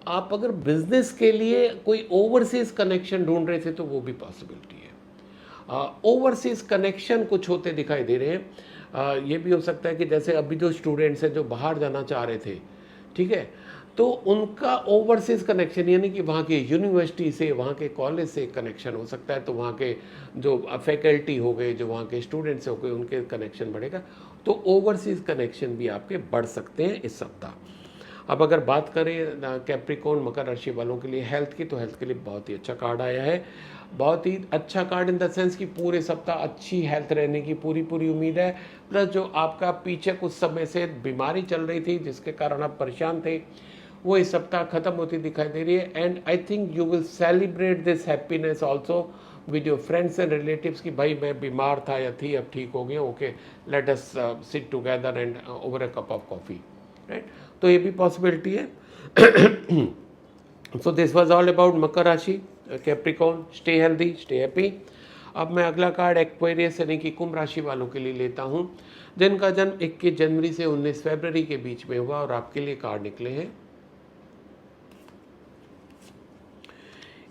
Speaker 1: आप अगर बिजनेस के लिए कोई ओवरसीज कनेक्शन ढूंढ रहे थे तो वो भी पॉसिबिलिटी है। ओवरसीज कनेक्शन कुछ होते दिखाई दे रहे हैं। ये भी हो सकता है कि जैसे अभी जो स्टूडेंट्स हैं जो बाहर जाना चाह रहे थे, ठीक है, तो उनका ओवरसीज कनेक्शन यानी कि वहाँ के यूनिवर्सिटी से, वहाँ के कॉलेज से कनेक्शन हो सकता है, तो वहाँ के जो फैकल्टी हो गए, जो वहाँ के स्टूडेंट्स हो गए, उनके कनेक्शन बढ़ेगा। तो ओवरसीज कनेक्शन भी आपके बढ़ सकते हैं इस सप्ताह। अब अगर बात करें कैप्रिकॉर्न मकर राशि वालों के लिए हेल्थ की, तो हेल्थ के लिए बहुत ही अच्छा कार्ड आया है। बहुत ही अच्छा कार्ड इन द सेंस कि पूरे सप्ताह अच्छी हेल्थ रहने की पूरी उम्मीद है। प्लस जो आपका पीछे कुछ समय से बीमारी चल रही थी जिसके कारण आप परेशान थे, वो इस सप्ताह खत्म होती दिखाई दे रही है। And I think you will celebrate this happiness also with your friends and relatives कि भाई मैं बीमार था या थी, अब ठीक हो गया, okay let us sit together and over a cup of coffee, right. तो ये भी पॉसिबिलिटी है। So this was all about Makar राशि, Capricorn, stay healthy, stay happy. अब मैं अगला कार्ड एक्वेरियस यानी कि कुंभ राशि वालों के लिए लेता हूँ, जिनका जन्म 21 जनवरी से 19 फरवरी के बीच में हुआ, और आपके लिए कार्ड निकले हैं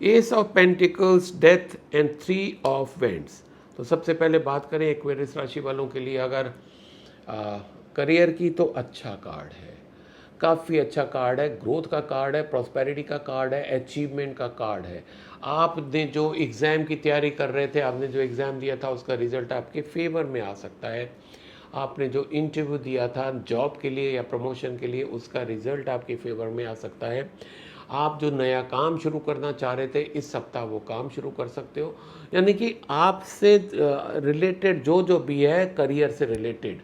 Speaker 1: S of pentacles, death and 3 of vends. तो सबसे पहले बात करें एक्वेरियस राशि वालों के लिए, अगर करियर की तो अच्छा कार्ड है, काफ़ी अच्छा कार्ड है, ग्रोथ का कार्ड है, प्रॉस्पेरिटी का कार्ड है, अचीवमेंट का कार्ड है। आपने जो एग्ज़ाम की तैयारी कर रहे थे, आपने जो एग्ज़ाम दिया था उसका रिज़ल्ट आपके फेवर में आ सकता है। आपने जो इंटरव्यू दिया था जॉब के लिए या प्रमोशन के लिए, उसका रिज़ल्ट आपके फेवर में आ सकता है। आप जो नया काम शुरू करना चाह रहे थे, इस सप्ताह वो काम शुरू कर सकते हो। यानी कि आपसे रिलेटेड जो जो भी है, करियर से रिलेटेड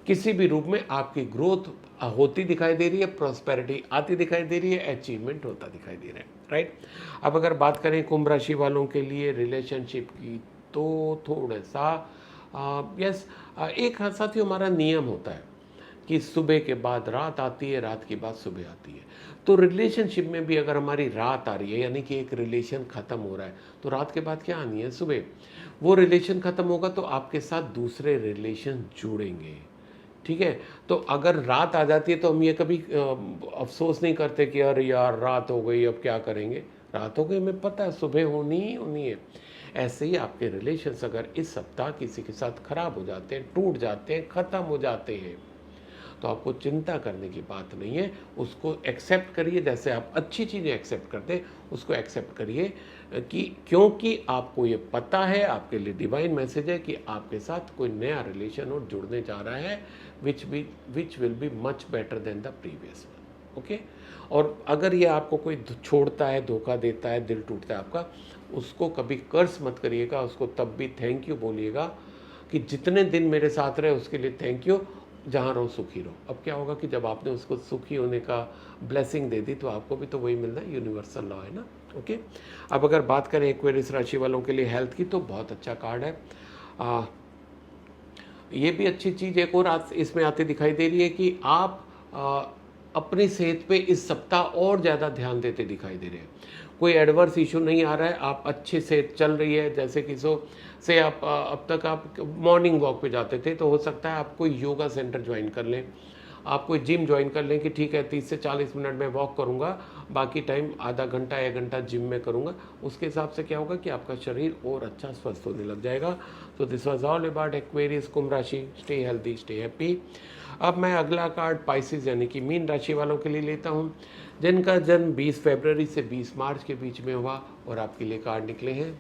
Speaker 1: किसी भी रूप में आपकी ग्रोथ होती दिखाई दे रही है, प्रॉस्पेरिटी आती दिखाई दे रही है, अचीवमेंट होता दिखाई दे रहा है, राइट। अब अगर बात करें कुंभ राशि वालों के लिए रिलेशनशिप की, तो थोड़ा सा यस, एक साथियों हमारा नियम होता है कि सुबह के बाद रात आती है, रात के बाद सुबह आती है। तो रिलेशनशिप में भी अगर हमारी रात आ रही है, यानी कि एक रिलेशन ख़त्म हो रहा है, तो रात के बाद क्या आनी है? सुबह। वो रिलेशन ख़त्म होगा तो आपके साथ दूसरे रिलेशन जुड़ेंगे, ठीक है। तो अगर रात आ जाती है तो हम ये कभी अफसोस नहीं करते कि अरे यार रात हो गई, अब क्या करेंगे। रात हो गई, हमें पता है सुबह होनी ही होनी है। ऐसे ही आपके रिलेशंस अगर इस सप्ताह किसी के साथ खराब हो जाते हैं, टूट जाते हैं, ख़त्म हो जाते हैं, तो आपको चिंता करने की बात नहीं है। उसको एक्सेप्ट करिए, जैसे आप अच्छी चीज़ें एक्सेप्ट करते हैं उसको एक्सेप्ट करिए, कि क्योंकि आपको ये पता है, आपके लिए डिवाइन मैसेज है कि आपके साथ कोई नया रिलेशन और जुड़ने जा रहा है, which will be much better than the previous one, okay. और अगर ये आपको कोई छोड़ता है, धोखा देता है, दिल टूटता है आपका, उसको कभी कर्स मत करिएगा, उसको तब भी थैंक यू बोलिएगा कि जितने दिन मेरे साथ रहे उसके लिए थैंक यू, जहाँ रहो सुखी रहो। अब क्या होगा कि जब आपने उसको सुखी होने का ब्लेसिंग दे दी तो आपको भी तो वही मिलना है, यूनिवर्सल लॉ है ना, ओके। अब अगर बात करें एक्वेरियस राशि वालों के लिए हेल्थ की, तो बहुत अच्छा कार्ड है। ये भी अच्छी चीज़ एक और इसमें आती दिखाई दे रही है कि आप अपनी सेहत पे इस सप्ताह और ज़्यादा ध्यान देते दिखाई दे रहे हैं। कोई एडवर्स इशू नहीं आ रहा है, आप अच्छे से चल रही है। जैसे कि से आप अब तक आप मॉर्निंग वॉक पे जाते थे, तो हो सकता है आप कोई योगा सेंटर ज्वाइन कर लें, आप कोई जिम ज्वाइन कर लें कि ठीक है 30 से 40 मिनट में वॉक करूँगा, बाकी टाइम आधा घंटा 1 घंटा जिम में करूँगा। उसके हिसाब से क्या होगा कि आपका शरीर और अच्छा स्वस्थ होने लग जाएगा। तो this was all about Aquarius Kumbh राशि। Stay healthy, stay happy. अब मैं अगला कार्ड पाइसिस यानी कि मीन राशि वालों के लिए लेता हूँ, जिनका जन्म 20 फरवरी से 20 मार्च के बीच में हुआ, और आपके लिए कार्ड निकले हैं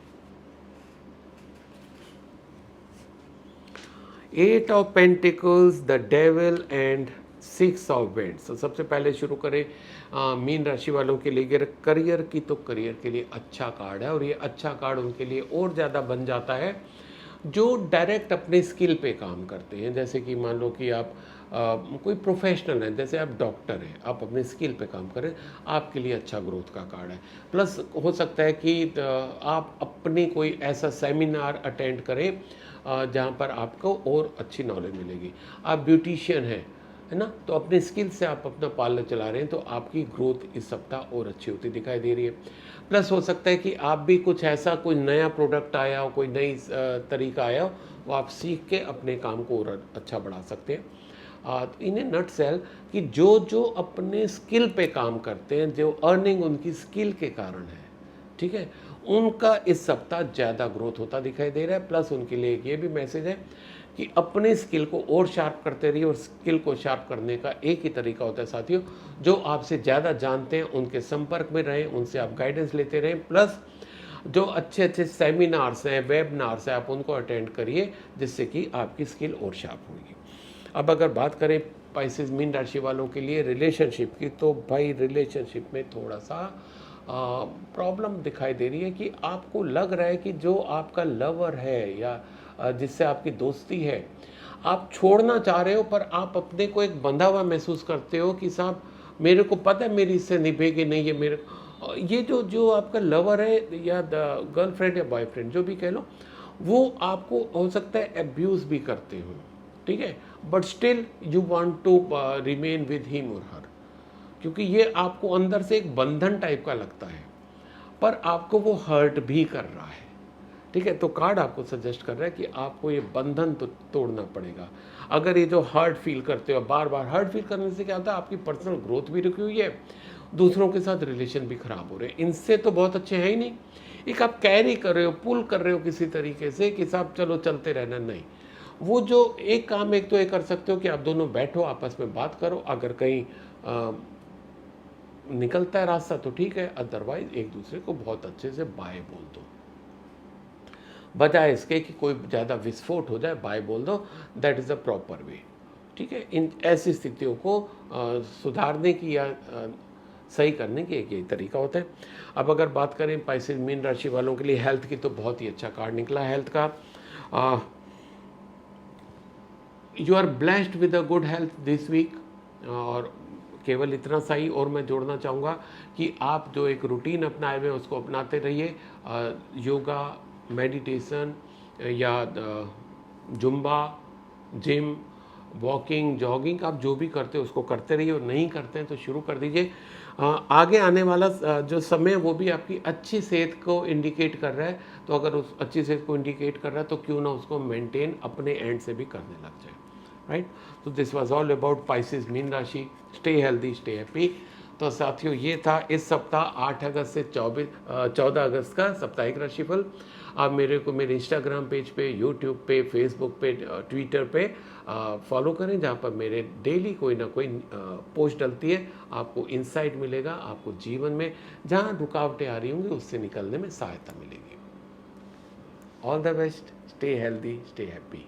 Speaker 1: 8 of pentacles, the devil and 6 of vends. तो सबसे पहले शुरू करें मीन राशि वालों के लिए करियर की, तो करियर के लिए अच्छा कार्ड है, और ये अच्छा कार्ड उनके लिए और ज़्यादा बन जाता है जो डायरेक्ट अपने स्किल पे काम करते हैं। जैसे कि मान लो कि आप कोई प्रोफेशनल है, जैसे आप डॉक्टर हैं, आप अपने स्किल पे काम करें, आपके लिए अच्छा ग्रोथ का कार्ड है। प्लस हो सकता है कि आप अपनी कोई ऐसा सेमिनार अटेंड करें जहाँ पर आपको और अच्छी नॉलेज मिलेगी। आप ब्यूटिशियन हैं, है ना, तो अपने स्किल से आप अपना पार्लर चला रहे हैं, तो आपकी ग्रोथ इस सप्ताह और अच्छी होती दिखाई दे रही है। प्लस हो सकता है कि आप भी कुछ ऐसा, कोई नया प्रोडक्ट आया हो, कोई नई तरीका आया हो, वो आप सीख के अपने काम को और अच्छा बढ़ा सकते हैं। इन ए नट सेल कि जो जो अपने स्किल पे काम करते हैं, जो अर्निंग उनकी स्किल के कारण है, ठीक है, उनका इस सप्ताह ज़्यादा ग्रोथ होता दिखाई दे रहा है। प्लस उनके लिए ये भी मैसेज है कि अपने स्किल को और शार्प करते रहिए, और स्किल को शार्प करने का एक ही तरीका होता है साथियों, जो आपसे ज़्यादा जानते हैं उनके संपर्क में रहें, उनसे आप गाइडेंस लेते रहें। प्लस जो अच्छे अच्छे सेमिनार्स हैं, वेबिनार्स हैं, आप उनको अटेंड करिए, जिससे कि आपकी स्किल और शार्प होगी। अब अगर बात करें पाइसेस मीन राशि वालों के लिए रिलेशनशिप की, तो भाई रिलेशनशिप में थोड़ा सा प्रॉब्लम दिखाई दे रही है कि आपको लग रहा है कि जो आपका लवर है या जिससे आपकी दोस्ती है, आप छोड़ना चाह रहे हो, पर आप अपने को एक बंधा हुआ महसूस करते हो कि साहब मेरे को पता है मेरी इससे निभेगी नहीं, ये मेरे ये जो आपका लवर है या गर्लफ्रेंड या बॉयफ्रेंड जो भी कह लो, वो आपको हो सकता है एब्यूज़ भी करते हो, ठीक है, but still you want to remain with him और हर, क्योंकि ये आपको अंदर से एक बंधन टाइप का लगता है, पर आपको वो हर्ट भी कर रहा है, ठीक है। तो कार्ड आपको सजेस्ट कर रहा है कि आपको ये बंधन तो तोड़ना पड़ेगा। अगर ये जो हर्ट फील करते हो, बार बार हर्ट फील करने से क्या होता है, आपकी पर्सनल ग्रोथ भी रुकी हुई है, दूसरों के साथ रिलेशन भी खराब हो रहे हैं, इनसे तो बहुत अच्छे हैं ही नहीं। एक आप कैरी कर रहे हो, पुल कर रहे हो किसी तरीके से कि साहब चलो चलते रहना, नहीं। वो जो एक काम एक तो ये कर सकते हो कि आप दोनों बैठो, आपस में बात करो, अगर कहीं निकलता है रास्ता तो ठीक है, अदरवाइज एक दूसरे को बहुत अच्छे से बाय बोल दो, बजाय इसके कि कोई ज़्यादा विस्फोट हो जाए, बाय बोल दो, that is the proper way. ठीक है, इन ऐसी स्थितियों को सुधारने की या सही करने की एक यही तरीका होता है। अब अगर बात करें स्पाइसेस मीन राशि वालों के लिए हेल्थ की, तो बहुत ही अच्छा कार्ड निकला हेल्थ का। You are blessed with a good health this week. और केवल इतना सा ही और मैं जोड़ना चाहूँगा कि आप जो एक रूटीन अपनाए हुए उसको अपनाते रहिए। योगा, मेडिटेशन या जुम्बा, जिम, वॉकिंग, जॉगिंग, आप जो भी करते हो उसको करते रहिए, और नहीं करते हैं तो शुरू कर दीजिए। आगे आने वाला जो समय वो भी आपकी अच्छी सेहत को इंडिकेट कर रहा है, तो अगर उस अच्छी सेहत को इंडिकेट कर रहा है तो क्यों ना उसको मेंटेन अपने एंड से भी करने लग जाए, राइट। तो this was all about Pisces Meen राशि। Stay healthy, stay happy. तो साथियों, ये था इस सप्ताह 8 अगस्त से 14 अगस्त का साप्ताहिक राशिफल। आप मेरे को मेरे इंस्टाग्राम पेज पे, यूट्यूब पे, फेसबुक पे, ट्विटर पे फॉलो करें, जहाँ पर मेरे डेली कोई ना कोई पोस्ट डलती है। आपको इंसाइट मिलेगा, आपको जीवन में जहाँ रुकावटें आ रही होंगी उससे निकलने में सहायता मिलेगी। All the best, stay healthy, stay happy.